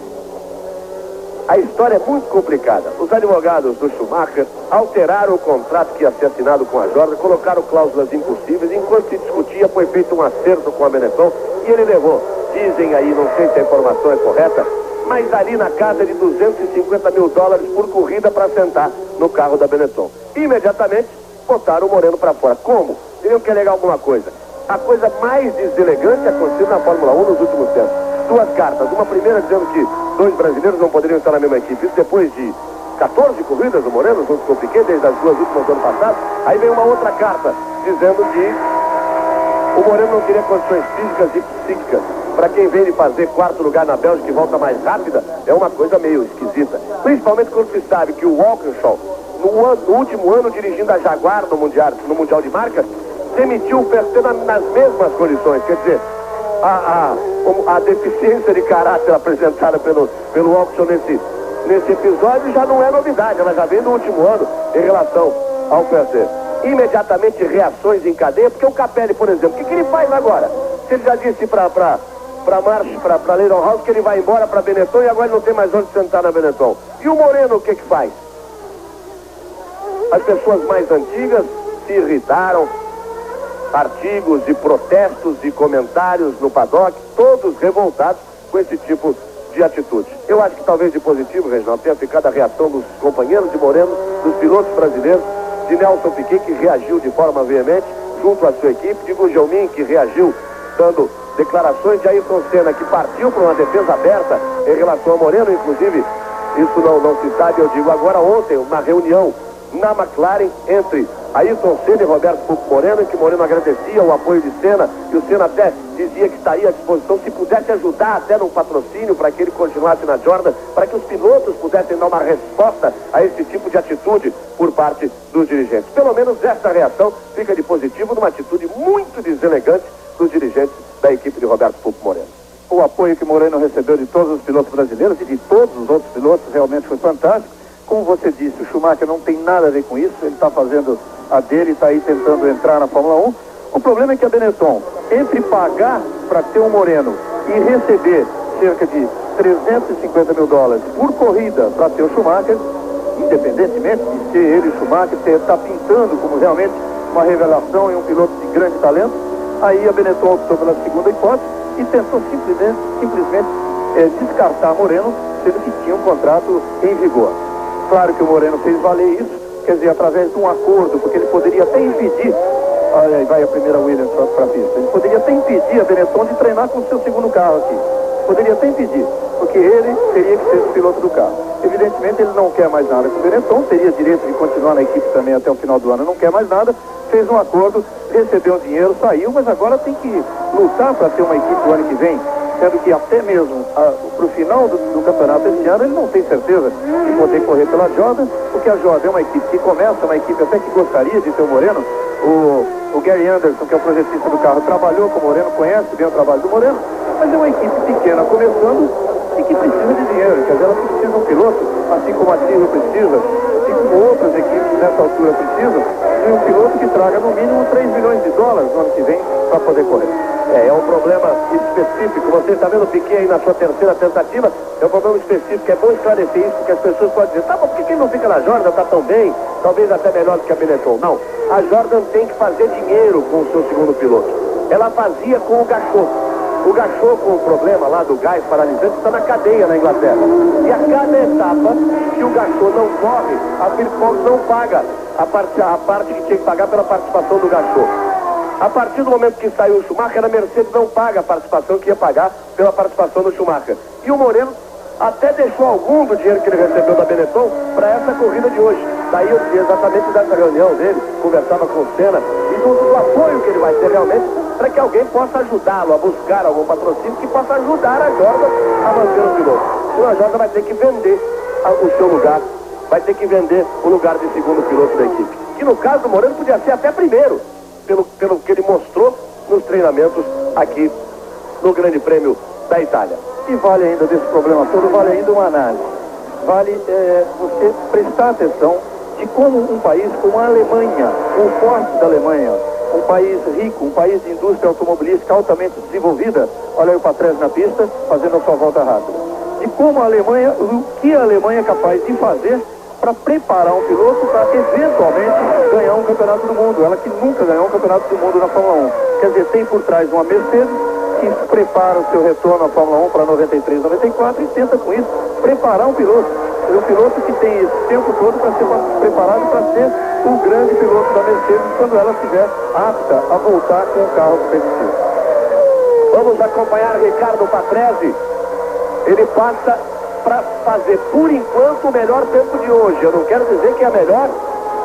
A história é muito complicada. Os advogados do Schumacher alteraram o contrato que ia ser assinado com a Jordan, colocaram cláusulas impossíveis. Enquanto se discutia, foi feito um acerto com a Benetton e ele levou, dizem aí, não sei se a informação é correta, mas ali na casa de $250 mil por corrida para sentar no carro da Benetton. Imediatamente botaram o Moreno para fora. Como? Teriam que alegar alguma coisa. A coisa mais deselegante aconteceu na Fórmula 1 nos últimos tempos. 2 cartas. Uma primeira dizendo que 2 brasileiros não poderiam estar na mesma equipe. Isso depois de 14 corridas do Moreno, junto com o Piquet, desde as 2 últimas do ano passado. Aí vem uma outra carta dizendo que o Moreno não teria condições físicas e psíquicas. Para quem vem de fazer 4º lugar na Bélgica e volta mais rápida, é uma coisa meio esquisita. Principalmente quando se sabe que o Walkinshaw, no último ano dirigindo a Jaguar no Mundial de Marcas, demitiu o Verstappen nas mesmas condições. Quer dizer, a deficiência de caráter apresentada pelo Walkinshaw nesse episódio já não é novidade, ela já vem do último ano em relação ao Verstappen. Imediatamente reações em cadeia, porque o Capelli, por exemplo, o que ele faz agora? Se ele já disse para Leyton House que ele vai embora para Benetton e agora ele não tem mais onde sentar na Benetton. E o Moreno, o que faz? As pessoas mais antigas se irritaram, artigos e protestos e comentários no paddock, todos revoltados com esse tipo de atitude. Eu acho que talvez de positivo, Reginaldo, tenha ficado a reação dos companheiros de Moreno, dos pilotos brasileiros, de Nelson Piquet, que reagiu de forma veemente junto à sua equipe, de Gugelmin, que reagiu dando declarações, de Ayrton Senna, que partiu para uma defesa aberta em relação a Moreno. Inclusive, isso não se sabe, eu digo agora, ontem, uma reunião na McLaren entre Ayrton Senna e Roberto Fulco Moreno, em que Moreno agradecia o apoio de Senna, e o Senna até dizia que estaria à disposição, se pudesse ajudar até num patrocínio para que ele continuasse na Jordan, para que os pilotos pudessem dar uma resposta a esse tipo de atitude por parte dos dirigentes. Pelo menos esta reação fica de positivo numa atitude muito deselegante dos dirigentes da equipe de Roberto Fulco Moreno. O apoio que Moreno recebeu de todos os pilotos brasileiros e de todos os outros pilotos realmente foi fantástico. Como você disse, o Schumacher não tem nada a ver com isso, ele está fazendo a dele, está aí tentando entrar na Fórmula 1. O problema é que a Benetton, entre pagar para ter um Moreno e receber cerca de $350 mil por corrida para ter o Schumacher, independentemente de ser ele, o Schumacher, está pintando como realmente uma revelação e um piloto de grande talento, aí a Benetton optou pela segunda hipótese e tentou simplesmente descartar Moreno, sendo que tinha um contrato em vigor. Claro que o Moreno fez valer isso, quer dizer, através de um acordo, porque ele poderia até impedir, aí vai a primeira Williams para a pista, ele poderia até impedir a Benetton de treinar com o seu segundo carro aqui. Poderia até impedir, porque ele teria que ser o piloto do carro. Evidentemente ele não quer mais nada com o Benetton, teria direito de continuar na equipe também até o final do ano, não quer mais nada, fez um acordo, recebeu o dinheiro, saiu, mas agora tem que lutar para ter uma equipe do ano que vem, sendo que até mesmo para o final do campeonato esse ano ele não tem certeza de poder correr pela Jordan, porque a Jordan é uma equipe que começa, uma equipe até que gostaria de ter o Moreno. O Gary Anderson, que é o projetista do carro, trabalhou com o Moreno, conhece bem o trabalho do Moreno, mas é uma equipe pequena começando e que precisa de dinheiro, quer dizer, ela precisa de um piloto, assim como a Tyrrell precisa, assim como outras equipes nessa altura precisam, de um piloto que traga no mínimo $3 milhões no ano que vem para poder correr. É um problema específico. Você está vendo o Piquet aí na sua terceira tentativa? É um problema específico. É bom esclarecer isso, porque as pessoas podem dizer, tá, mas por que ele não fica na Jordan? Está tão bem, talvez até melhor do que a Benetton. Não, a Jordan tem que fazer dinheiro com o seu segundo piloto. Ela fazia com o Gachot. O Gachot, com o problema lá do gás paralisante, está na cadeia na Inglaterra. E a cada etapa que o Gachot não corre, a Philip Morris não paga a parte que tinha que pagar pela participação do Gachot. A partir do momento que saiu o Schumacher, a Mercedes não paga a participação que ia pagar pela participação do Schumacher. E o Moreno até deixou algum do dinheiro que ele recebeu da Benetton para essa corrida de hoje. Daí eu disse exatamente dessa reunião dele, conversava com o Senna e do apoio que ele vai ter realmente para que alguém possa ajudá-lo a buscar algum patrocínio que possa ajudar a Jordan a manter o piloto. Então a Jordan vai ter que vender o seu lugar, vai ter que vender o lugar de segundo piloto da equipe. Que no caso do Moreno podia ser até primeiro, pelo que ele mostrou nos treinamentos aqui no Grande Prêmio da Itália. E vale ainda desse problema todo, vale ainda uma análise. Vale você prestar atenção de como um país como a Alemanha, o forte da Alemanha, um país rico, um país de indústria automobilística altamente desenvolvida, olha aí o Patrese na pista, fazendo a sua volta rápida. E como a Alemanha, o que a Alemanha é capaz de fazer para preparar um piloto para eventualmente ganhar um campeonato do mundo. Ela que nunca ganhou um campeonato do mundo na Fórmula 1. Quer dizer, tem por trás uma Mercedes que prepara o seu retorno à Fórmula 1 para 93, 94 e tenta com isso preparar um piloto. Um piloto que tem esse tempo todo para ser preparado para ser o grande piloto da Mercedes quando ela estiver apta a voltar com o carro competitivo. Vamos acompanhar Ricardo Patrese. Ele passa para fazer, por enquanto, o melhor tempo de hoje. Eu não quero dizer que é melhor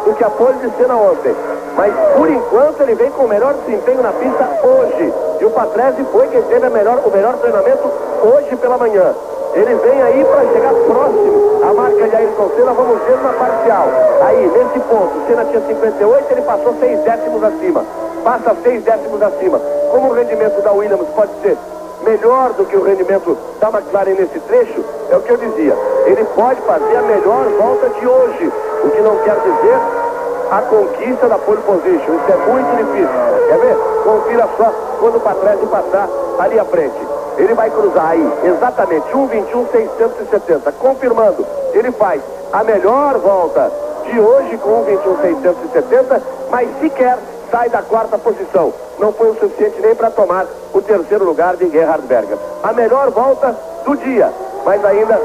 do que a pole de Senna ontem, mas por enquanto ele vem com o melhor desempenho na pista hoje. E o Patrese foi quem teve o melhor treinamento hoje pela manhã. Ele vem aí para chegar próximo à marca de Ayrton Senna. Vamos ver na parcial. Aí, nesse ponto, Senna tinha 58, ele passou 6 décimos acima. Passa 6 décimos acima. Como o rendimento da Williams pode ser melhor do que o rendimento da McLaren nesse trecho, é o que eu dizia. Ele pode fazer a melhor volta de hoje, o que não quer dizer a conquista da pole position. Isso é muito difícil. Quer ver? Confira só quando o Patrese passar ali à frente. Ele vai cruzar aí, exatamente, 1:21.670. Confirmando, ele faz a melhor volta de hoje com 1:21.670, mas sequer sai da 4ª posição. Não foi o suficiente nem para tomar o 3º lugar de Gerhard Berger. A melhor volta do dia, mas ainda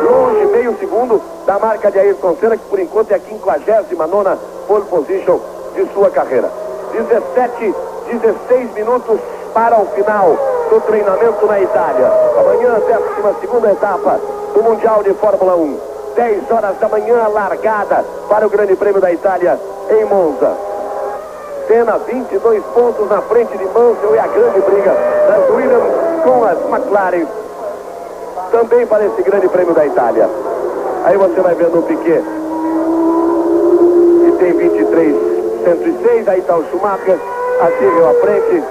longe, meio segundo da marca de Ayrton Senna, que por enquanto é a 59ª pole position de sua carreira. 16 minutos para o final do treinamento na Itália. Amanhã, 12ª etapa do Mundial de Fórmula 1. 10 horas da manhã, largada para o Grande Prêmio da Itália em Monza. Senna 22 pontos na frente de Mansell e a grande briga das Williams com as McLaren também para esse Grande Prêmio da Itália. Aí você vai vendo o Piquet, que tem 23.106, aí está o Schumacher, a Tyrrell à frente.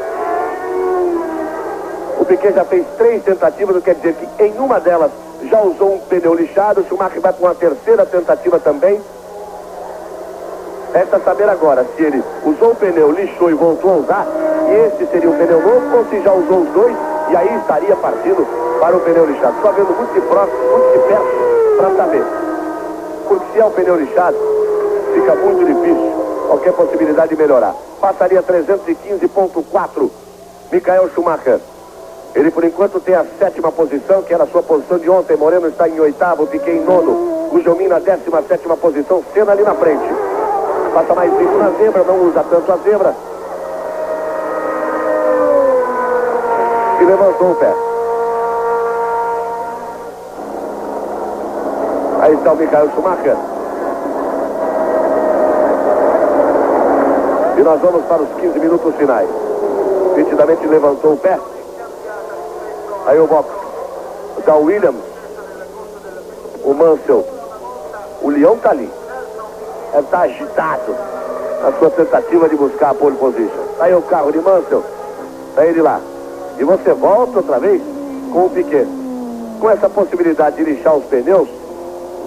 O Piquet já fez 3 tentativas, quer dizer que em uma delas já usou um pneu lixado. O Schumacher vai com uma 3ª tentativa também. Resta saber agora se ele usou o pneu, lixou e voltou a usar, e esse seria o pneu novo, ou se já usou os dois e aí estaria partindo para o pneu lixado. Só vendo muito de próximo, muito de perto para saber. Porque se é o pneu lixado, fica muito difícil qualquer possibilidade de melhorar. Passaria 315.4 Michael Schumacher. Ele por enquanto tem a 7ª posição, que era a sua posição de ontem. Moreno está em 8º, Piquet em 9º, Gujomin na 17ª posição, Senna ali na frente. Passa mais 5 na zebra, não usa tanto a zebra. E levantou o pé. Aí está o Michael Schumacher. E nós vamos para os 15 minutos finais. Nitidamente levantou o pé. Aí o box da Williams, o Mansell, o Leão está ali. Está agitado na sua tentativa de buscar a pole position. Aí o carro de Mansell, tá ele lá. E você volta outra vez com o Piquet. Com essa possibilidade de lixar os pneus,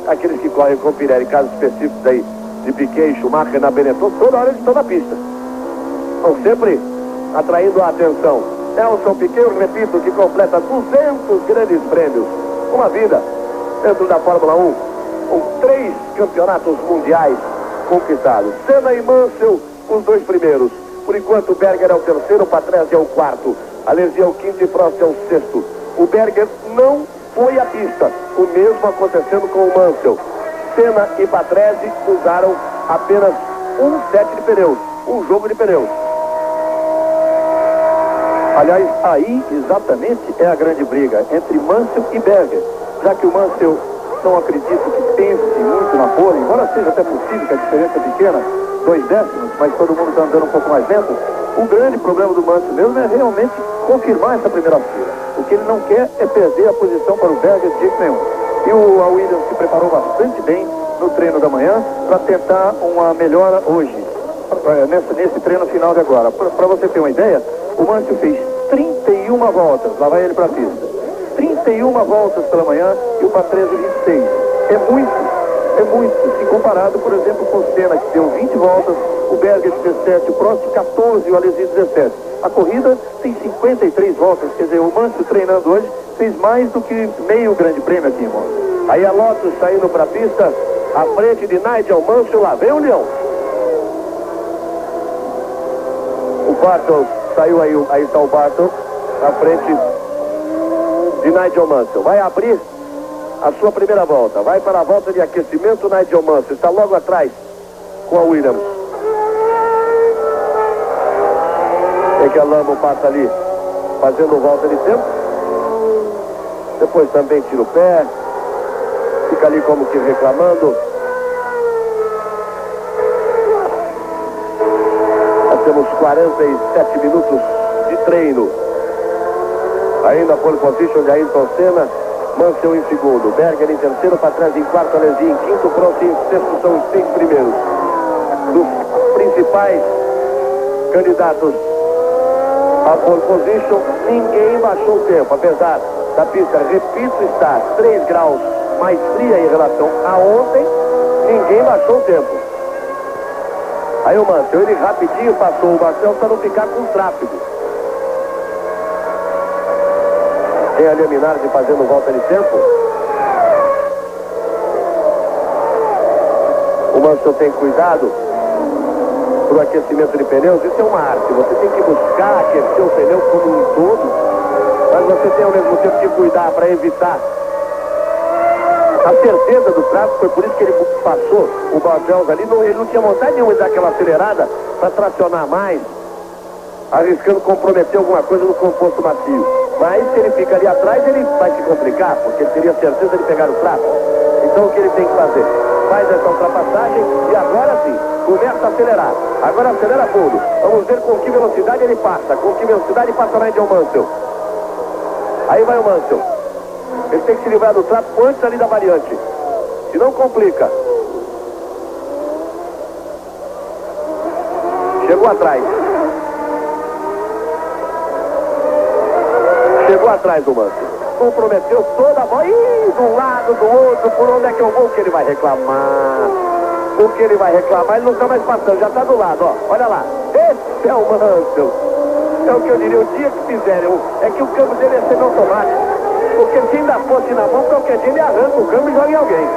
aqueles que correm com o Pirelli, casos específicos aí de Piquet e Schumacher na Benetton, toda hora eles estão na pista. Estão sempre atraindo a atenção. Nelson Piquet, eu repito, que completa 200 grandes prêmios. Uma vida dentro da Fórmula 1, com 3 campeonatos mundiais conquistados. Senna e Mansell, os 2 primeiros. Por enquanto, o Berger é o 3º, o Patrese é o 4º. Alesi é o 5º e Prost é o 6º. O Berger não foi à pista. O mesmo acontecendo com o Mansell. Senna e Patrese usaram apenas um set de pneus, um jogo de pneus. Aliás, aí exatamente é a grande briga entre Mansell e Berger, já que o Mansell não acredito que pense muito na pole, embora seja até possível que a diferença é pequena, 2 décimos, mas todo mundo está andando um pouco mais lento. O grande problema do Mansell mesmo é realmente confirmar essa primeira fila. O que ele não quer é perder a posição para o Berger de jeito nenhum. E a Williams se preparou bastante bem no treino da manhã para tentar uma melhora hoje, nesse treino final de agora. Para você ter uma ideia, o Mansell fez 31 voltas, lá vai ele para a pista. 31 voltas pela manhã e o Patrese 26. É muito, se comparado, por exemplo, com o Senna, que deu 20 voltas, o Berger 17, o Prost 14 e o Alesi 17. A corrida tem 53 voltas, quer dizer, o Mansell treinando hoje fez mais do que meio grande prêmio aqui, irmão. Aí a Lotus saindo para a pista, à frente de Nigel Mansell, lá vem o Leão. O Barton saiu aí está o Barton, à frente de Nigel Mansell. Vai abrir a sua primeira volta. Vai para a volta de aquecimento, Nigel Mansell. Está logo atrás com a Williams. É que a Lamo passa ali, fazendo volta de tempo. Depois também tira o pé. Fica ali como que reclamando. Nós temos 47 minutos de treino. Ainda pole position de Ayrton Senna, Mansell em segundo, Berger em terceiro, para trás em quarto, Alesi em quinto, Prost em sexto, são os 6 primeiros. Dos principais candidatos a pole position, ninguém baixou o tempo, apesar da pista, repito, estar 3 graus mais fria em relação a ontem, ninguém baixou o tempo. Aí o Mansell, ele rapidinho passou o Marcel para não ficar com tráfego. Tem ali a Minardi fazendo volta de tempo. O Mansell tem cuidado para o aquecimento de pneus. Isso é uma arte. Você tem que buscar aquecer o pneu como um todo, mas você tem ao mesmo tempo que cuidar para evitar a certeza do tráfego. Foi por isso que ele passou o Bartels ali. Ele não tinha vontade nenhuma de dar aquela acelerada para tracionar mais, arriscando comprometer alguma coisa no composto macio. Mas se ele fica ali atrás, ele vai se complicar, porque ele teria certeza de pegar o tráfego. Então o que ele tem que fazer? Faz essa ultrapassagem e agora sim, começa a acelerar. Agora acelera fundo. Vamos ver com que velocidade ele passa. Com que velocidade passa Nigel Mansell. Aí vai o Mansell. Ele tem que se livrar do tráfego antes ali da variante. Se não complica. Chegou atrás. Chegou atrás do Mansell. Comprometeu toda a bola. Ih, de um lado, do outro. Por onde é que eu vou? O que ele vai reclamar? O que ele vai reclamar? Ele não está mais passando. Já está do lado, ó. Olha lá. Esse é o Mansell. É o que eu diria. O dia que fizerem. É que o câmbio dele ia ser automático. Porque se ainda fosse na mão, qualquer dia ele arranca o câmbio e joga em alguém.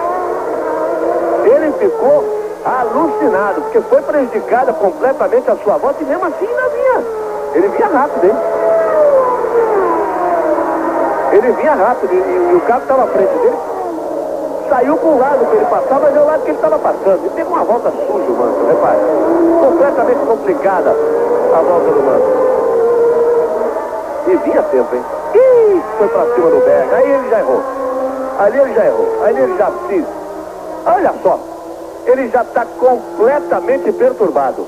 Ele ficou alucinado. Porque foi prejudicada completamente a sua volta. E mesmo assim ainda vinha. Ele vinha rápido, hein? Ele vinha rápido e o carro estava à frente dele. Saiu para o lado que ele passava, mas é o lado que ele estava passando. E teve uma volta suja, o Mansell, repare. Completamente complicada a volta do Mansell. E vinha tempo, hein? Ih, foi para cima do Berger. Aí ele já errou. Ali ele já errou. Aí ele já se... Olha só. Ele já está completamente perturbado.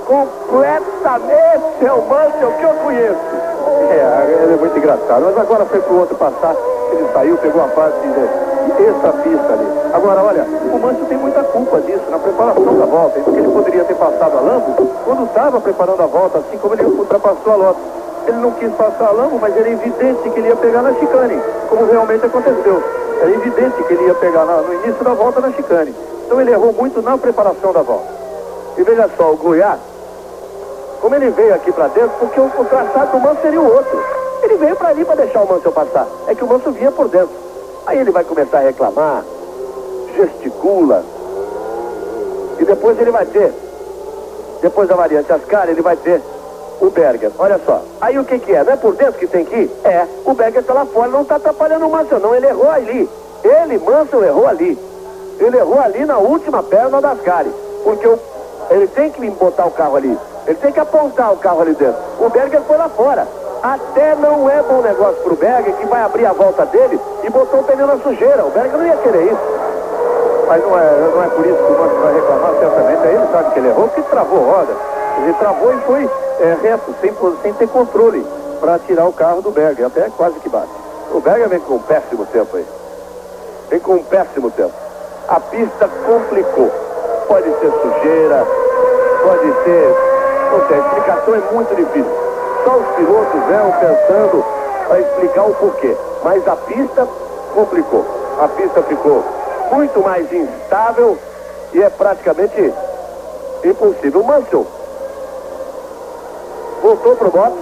Completamente. Esse é o Mansell que eu conheço. Ele é muito engraçado. Mas agora foi pro outro passar. Ele saiu, pegou a parte dessa pista ali. Agora, olha, o Mansell tem muita culpa disso na preparação da volta. Porque ele poderia ter passado a Lambo quando estava preparando a volta, assim como ele ultrapassou a Lotus. Ele não quis passar a Lambo, mas era evidente que ele ia pegar na chicane, como realmente aconteceu. Era evidente que ele ia pegar no início da volta na chicane. Então ele errou muito na preparação da volta. E veja só, o Goiás, como ele veio aqui para dentro, porque o traçado do Mansell seria o outro. Ele veio para ali para deixar o Mansell passar. É que o Mansell vinha por dentro. Aí ele vai começar a reclamar, gesticula. E depois ele vai ter, depois da variante Ascari, ele vai ter o Berger. Olha só. Aí o que é? Não é por dentro que tem que ir? É. O Berger está lá fora, não está atrapalhando o Mansell, não. Ele errou ali. Ele, Mansell, errou ali. Ele errou ali na última perna da Ascari. porque ele tem que botar o carro ali. Ele tem que apontar o carro ali dentro. O Berger foi lá fora. Até não é bom negócio pro Berger, que vai abrir a volta dele e botou o pneu na sujeira. O Berger não ia querer isso. Mas não é por isso que o Mansell vai reclamar, certamente. Aí ele sabe que ele errou, porque travou a roda. Ele travou e foi reto, sem ter controle, para tirar o carro do Berger. Até quase que bate. O Berger vem com um péssimo tempo aí. Vem com um péssimo tempo. A pista complicou. Pode ser sujeira, pode ser... Não sei, a explicação é muito difícil. Só os pilotos vão pensando para explicar o porquê. Mas a pista complicou. A pista ficou muito mais instável e é praticamente impossível. O Mansell voltou pro box.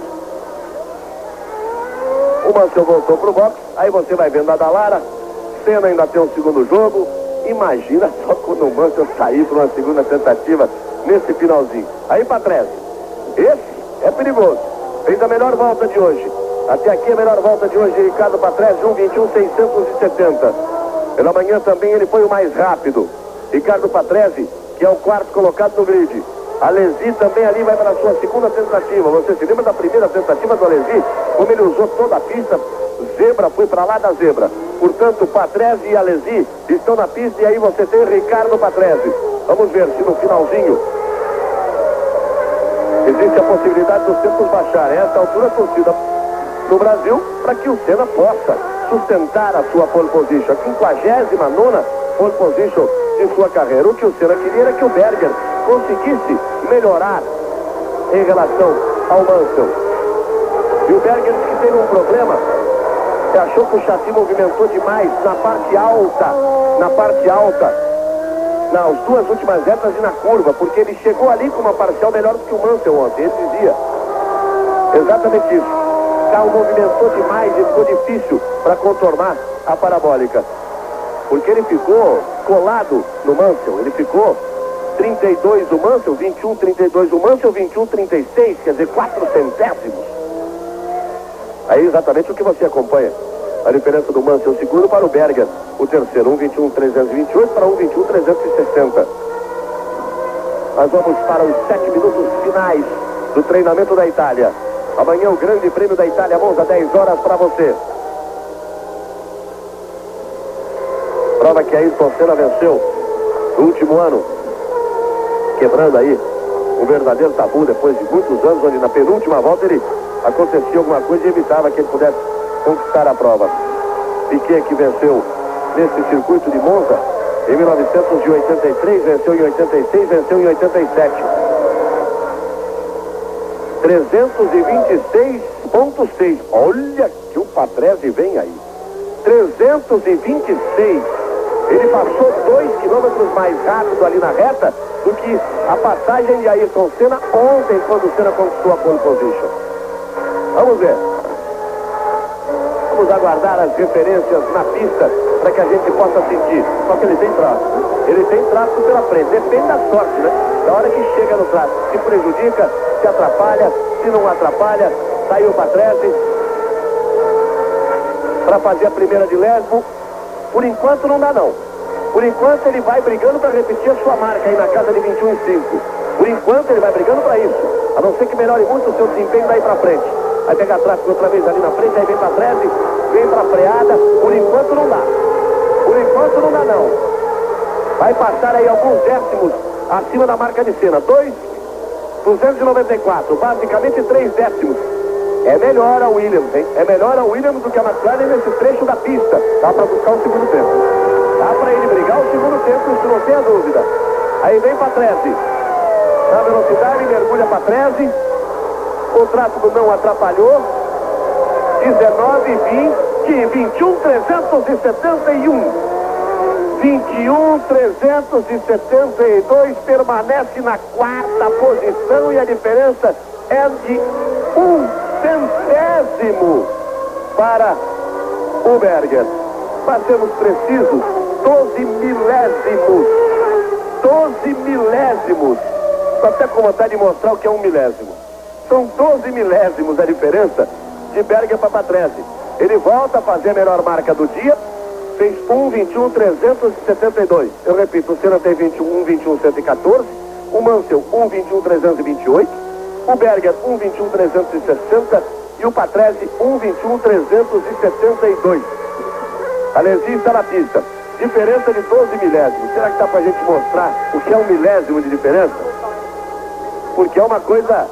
O Mansell voltou pro box. Aí você vai vendo a Dallara. Senna ainda tem um segundo jogo. Imagina só quando o Mansell sair para uma segunda tentativa nesse finalzinho. Aí para trás. Esse é perigoso. Fez a melhor volta de hoje. Até aqui a melhor volta de hoje, Ricardo Patrese, 1:21.670. Pela manhã também ele foi o mais rápido. Ricardo Patrese, que é o quarto colocado no grid. Alesi também ali vai para a sua segunda tentativa. Você se lembra da primeira tentativa do Alesi? Como ele usou toda a pista, zebra, foi para lá da zebra. Portanto, Patrese e Alesi estão na pista e aí você tem Ricardo Patrese. Vamos ver se no finalzinho existe a possibilidade dos tempos baixarem. A essa altura, a torcida no Brasil, para que o Senna possa sustentar a sua pole position. A 59ª pole position de sua carreira. O que o Senna queria era que o Berger conseguisse melhorar em relação ao Mansell. E o Berger disse que teve um problema. Ele achou que o chassi movimentou demais na parte alta, nas duas últimas retas e na curva, porque ele chegou ali com uma parcial melhor do que o Mansell ontem. Ele dizia exatamente isso. O carro movimentou demais e ficou difícil para contornar a parabólica, porque ele ficou colado no Mansell. Ele ficou 32 o Mansell, 21,32 o Mansell, 21,36, quer dizer 4 centésimos. Aí exatamente o que você acompanha. A diferença do Mansell, o segundo, para o Berger, o terceiro, 1:21.328 para 1:21.360. Nós vamos para os 7 minutos finais do treinamento da Itália. Amanhã o Grande Prêmio da Itália, Monza, 10 horas para você. Prova que a Ayrton Senna venceu no último ano, quebrando aí um verdadeiro tabu depois de muitos anos, onde na penúltima volta ele acontecia alguma coisa e evitava que ele pudesse conquistar a prova. Piquet, que venceu nesse circuito de Monza em 1983, venceu em 86, venceu em 87. 326,6. Olha que o Patrese vem aí. 326. Ele passou 2 quilômetros mais rápido ali na reta do que a passagem de Ayrton Senna ontem, quando o Senna conquistou a pole position. Vamos ver. Vamos aguardar as referências na pista para que a gente possa sentir. Só que ele tem traço. Ele tem traço pela frente. Depende da sorte, né? Da hora que chega no traço. Se prejudica, se atrapalha, se não atrapalha. Saiu o Patrese para fazer a primeira de Lesmo. Por enquanto não dá não. Por enquanto ele vai brigando para repetir a sua marca aí na casa de 21,5. Por enquanto ele vai brigando para isso. A não ser que melhore muito o seu desempenho daí para frente. Vai pegar tráfego outra vez ali na frente, aí vem para trás, vem para a freada. Por enquanto não dá. Por enquanto não dá não. Vai passar aí alguns décimos acima da marca de Senna. 2,294, basicamente 3 décimos. É melhor a Williams, hein? É melhor a Williams do que a McLaren nesse trecho da pista. Dá para buscar o segundo tempo. Dá para ele brigar o segundo tempo, isso não tem a dúvida. Aí vem Patrese. Na velocidade, mergulha Patrese. O tráfego não atrapalhou. 19, 20, 21,371. 21,372. Permanece na 4ª posição e a diferença é de 1 centésimo para o Berger. Para sermos precisos, 12 milésimos. 12 milésimos. Estou até com vontade de mostrar o que é 1 milésimo. São 12 milésimos a diferença de Berger para Patrese. Ele volta a fazer a melhor marca do dia. fez 1:21.372. Eu repito, o Senna tem 1:21.114, o Mansell 1:21.328, o Berger 1:21.360 e o Patrese 1:21.372. Alesi está na pista. Diferença de 12 milésimos. Será que dá pra gente mostrar o que é um milésimo de diferença? Porque é uma coisa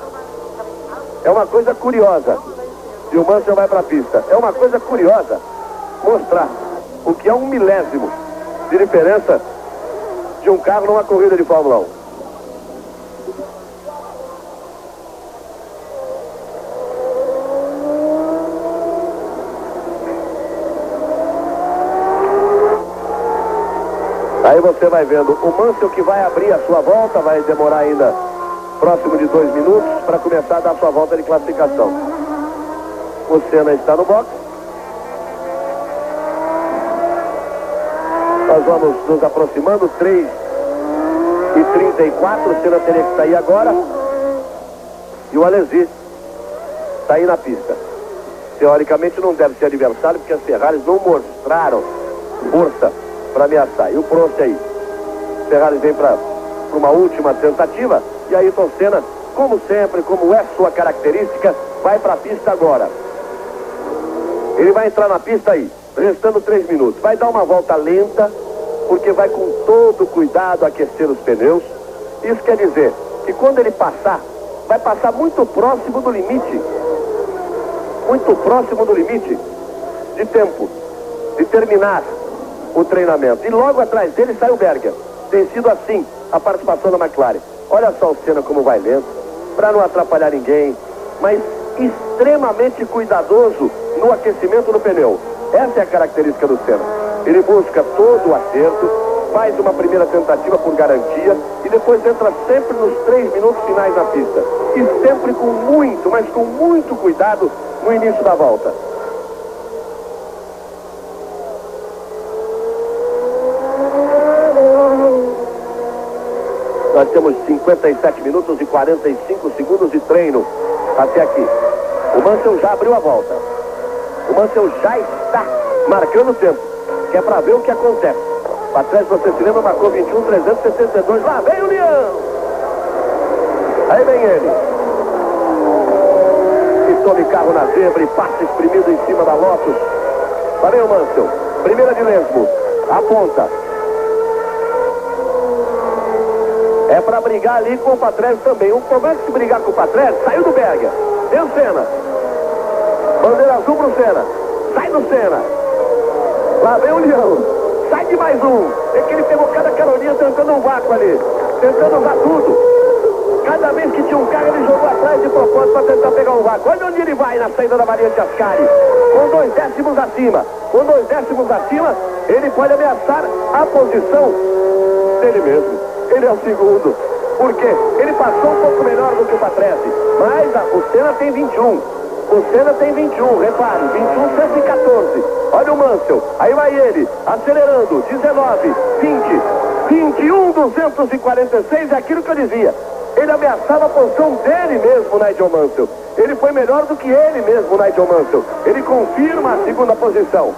curiosa. E o Mansell vai pra pista. É uma coisa curiosa mostrar o que é um milésimo de diferença de um carro numa corrida de Fórmula 1. Aí você vai vendo o Mansell que vai abrir a sua volta, vai demorar ainda próximo de 2 minutos para começar a dar sua volta de classificação. O Senna está no box. Nós vamos nos aproximando, 3:34, o Senna teria que sair agora. E o Alesi está aí na pista. Teoricamente não deve ser adversário, porque as Ferraris não mostraram força para ameaçar. E o Prost aí. Ferrari vem para uma última tentativa. E aí o Senna, como sempre, como é sua característica, vai para a pista agora. Ele vai entrar na pista aí, restando 3 minutos. Vai dar uma volta lenta, porque vai com todo cuidado aquecer os pneus. Isso quer dizer que quando ele passar, vai passar muito próximo do limite. Muito próximo do limite de tempo, de terminar o treinamento. E logo atrás dele sai o Berger. Tem sido assim a participação da McLaren. Olha só o Senna como vai lento, para não atrapalhar ninguém, mas extremamente cuidadoso no aquecimento do pneu. Essa é a característica do Senna. Ele busca todo o acerto, faz uma primeira tentativa por garantia e depois entra sempre nos 3 minutos finais na pista. E sempre com muito, mas com muito cuidado no início da volta. Nós temos 57 minutos e 45 segundos de treino até aqui. O Mansell já abriu a volta. O Mansell já está marcando o tempo, que é para ver o que acontece. Para trás, você se lembra, marcou 21.362. Lá vem o Leão! Aí vem ele. E tome carro na zebra e passa espremido em cima da Lotus. Lá vem o Mansell. Primeira de Lesmo. Aponta. É para brigar ali com o Patrese também. O problema é que se brigar com o Patrese, saiu do Berger. Vem o Senna. Bandeira azul pro Senna. Sai do Senna. Lá vem o Leão. Sai de mais um. É que ele pegou cada caroninha tentando um vácuo ali. Tentando usar tudo. Cada vez que tinha um carro, ele jogou atrás de propósito para tentar pegar um vácuo. Olha onde ele vai na saída da variante Ascari. Com 2 décimos acima. Com 2 décimos acima, ele pode ameaçar a posição dele mesmo. Ele é o segundo, porque ele passou um pouco melhor do que o Patrese, mas o Senna tem 21, o Senna tem 21, repare, 21.114, olha o Mansell, aí vai ele, acelerando, 19, 20, 21.246, é aquilo que eu dizia, ele ameaçava a posição dele mesmo, Nigel Mansell, ele foi melhor do que ele mesmo, Nigel Mansell, ele confirma a segunda posição,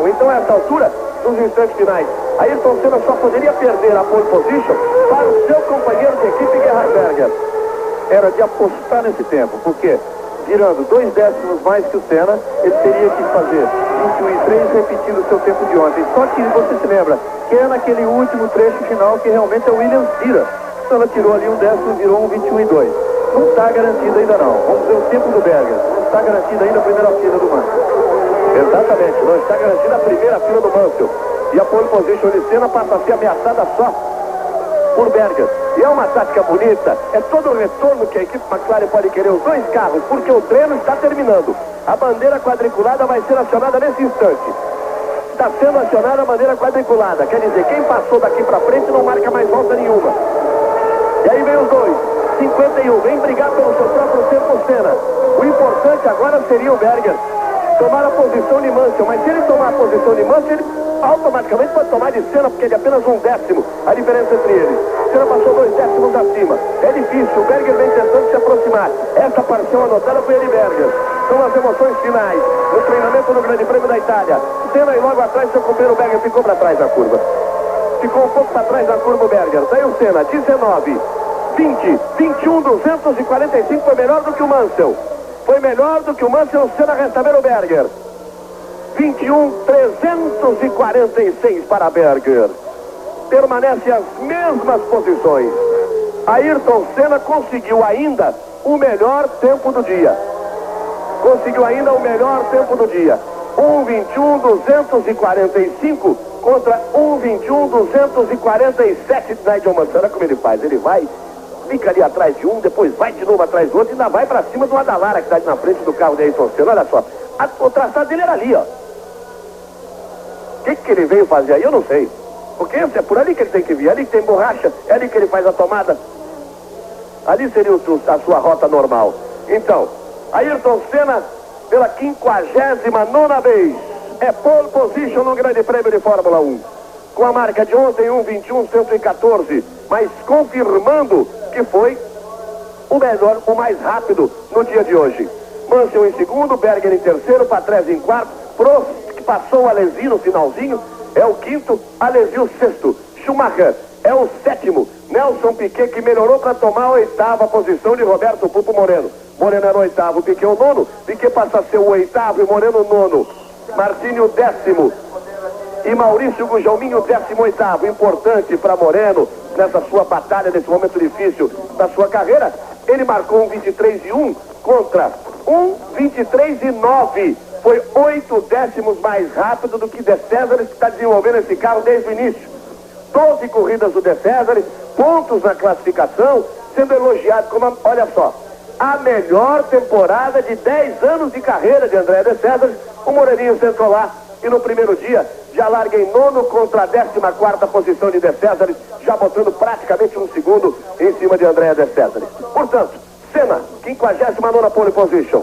então a essa altura, nos instantes finais, Ayrton Senna só poderia perder a pole position para o seu companheiro de equipe, Gerhard Berger. Era de apostar nesse tempo, porque virando 2 décimos mais que o Senna, ele teria que fazer 21.3 repetindo o seu tempo de ontem. Só que você se lembra que é naquele último trecho final que realmente a Williams vira. Então ela tirou ali 1 décimo, virou 21.2. Não está garantido ainda não. Vamos ver o tempo do Berger. Não está garantido ainda a primeira fila do Mansell. Exatamente, não está garantida a primeira fila do Mansell. E a pole position de Senna passa a ser ameaçada só por Berger. E é uma tática bonita, é todo o retorno que a equipe McLaren pode querer, os 2 carros, porque o treino está terminando. A bandeira quadriculada vai ser acionada nesse instante. Está sendo acionada a bandeira quadriculada, quer dizer, quem passou daqui para frente não marca mais volta nenhuma. E aí vem os 2, 51, vem brigar pelo seu próprio tempo Senna. O importante agora seria o Berger tomar a posição de Mansell, mas se ele tomar a posição de Mansell, ele automaticamente pode tomar de Senna, porque é de apenas 1 décimo a diferença entre eles. Senna passou 2 décimos acima. É difícil, o Berger vem tentando se aproximar. Essa parceria posição anotada foi Berger. São as emoções finais no treinamento do Grande Prêmio da Itália. Senna e logo atrás seu companheiro Berger ficou para trás da curva. Ficou um pouco para trás da curva o Berger. Daí o Senna, 19, 20, 21, 245, foi melhor do que o Mansell. Foi melhor do que o Mansell, o Senna resta ver o Berger. 21, 346 para Berger. Permanece as mesmas posições. Ayrton Senna conseguiu ainda o melhor tempo do dia. Conseguiu ainda o melhor tempo do dia. 1:21, 245 contra 1:21, 247 de Nigel Mansell. Olha como ele faz. Ele vai, fica ali atrás de um, depois vai de novo atrás do outro e ainda vai para cima do Adalara que está ali na frente do carro de Ayrton Senna. Olha só. O traçado dele era ali, ó. O que ele veio fazer aí? Eu não sei. Porque é por ali que ele tem que vir. Ali que tem borracha, é ali que ele faz a tomada. Ali seria a sua rota normal. Então, Ayrton Senna, pela 59ª vez, é pole position no Grande Prêmio de Fórmula 1. Com a marca de ontem, 1:21, 114. Mas confirmando que foi o melhor, o mais rápido no dia de hoje. Mansell em segundo, Berger em terceiro, Patrese em quarto, Prost, que passou o Alesi no finalzinho, é o quinto, Alesi o sexto, Schumacher é o sétimo, Nelson Piquet, que melhorou para tomar a 8ª posição de Roberto Pupo Moreno. Moreno era o 8º, Piquet o 9º, Piquet passa a ser o 8º e Moreno o 9º, Martini o 10º e Maurício Gugelmin o 18º. Importante para Moreno nessa sua batalha, nesse momento difícil da sua carreira. Ele marcou 1:23:1 contra 1:23:9. Foi 8 décimos mais rápido do que De Césares, que está desenvolvendo esse carro desde o início. 12 corridas do De Césares, pontos na classificação, sendo elogiado como, olha só, a melhor temporada de 10 anos de carreira de André De Césares. O Moreninho sentou lá e no primeiro dia já larga em nono contra a 14ª posição de De Césares, já botando praticamente um segundo em cima de André De Césares. Portanto, Senna, 59ª pole position.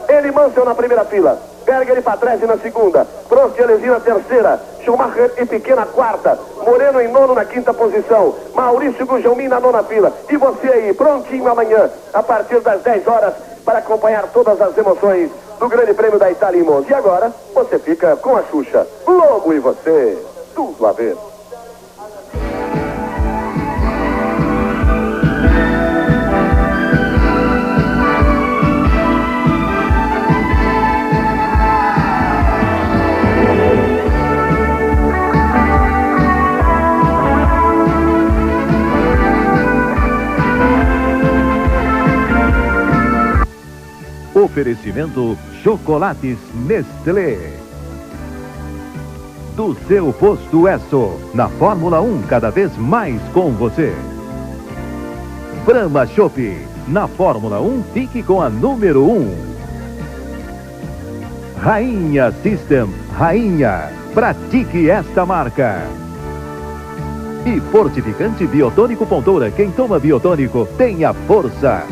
Ele e Mansell na primeira fila. Berger e Patrese na segunda. Prost e Alesi na terceira. Schumacher e Piquet na quarta. Moreno em nono na quinta posição. Maurício Gugelmin na nona fila. E você aí, prontinho amanhã, a partir das 10 horas, para acompanhar todas as emoções do Grande Prêmio da Itália em Monza. E agora, você fica com a Xuxa. Lobo e você, tudo a ver. Oferecimento Chocolates Nestlé. Do seu posto Esso, na Fórmula 1, cada vez mais com você. Brahma Chopp, na Fórmula 1, fique com a número 1. Rainha System, Rainha, pratique esta marca. E Fortificante Biotônico Pontoura, quem toma biotônico tem a força.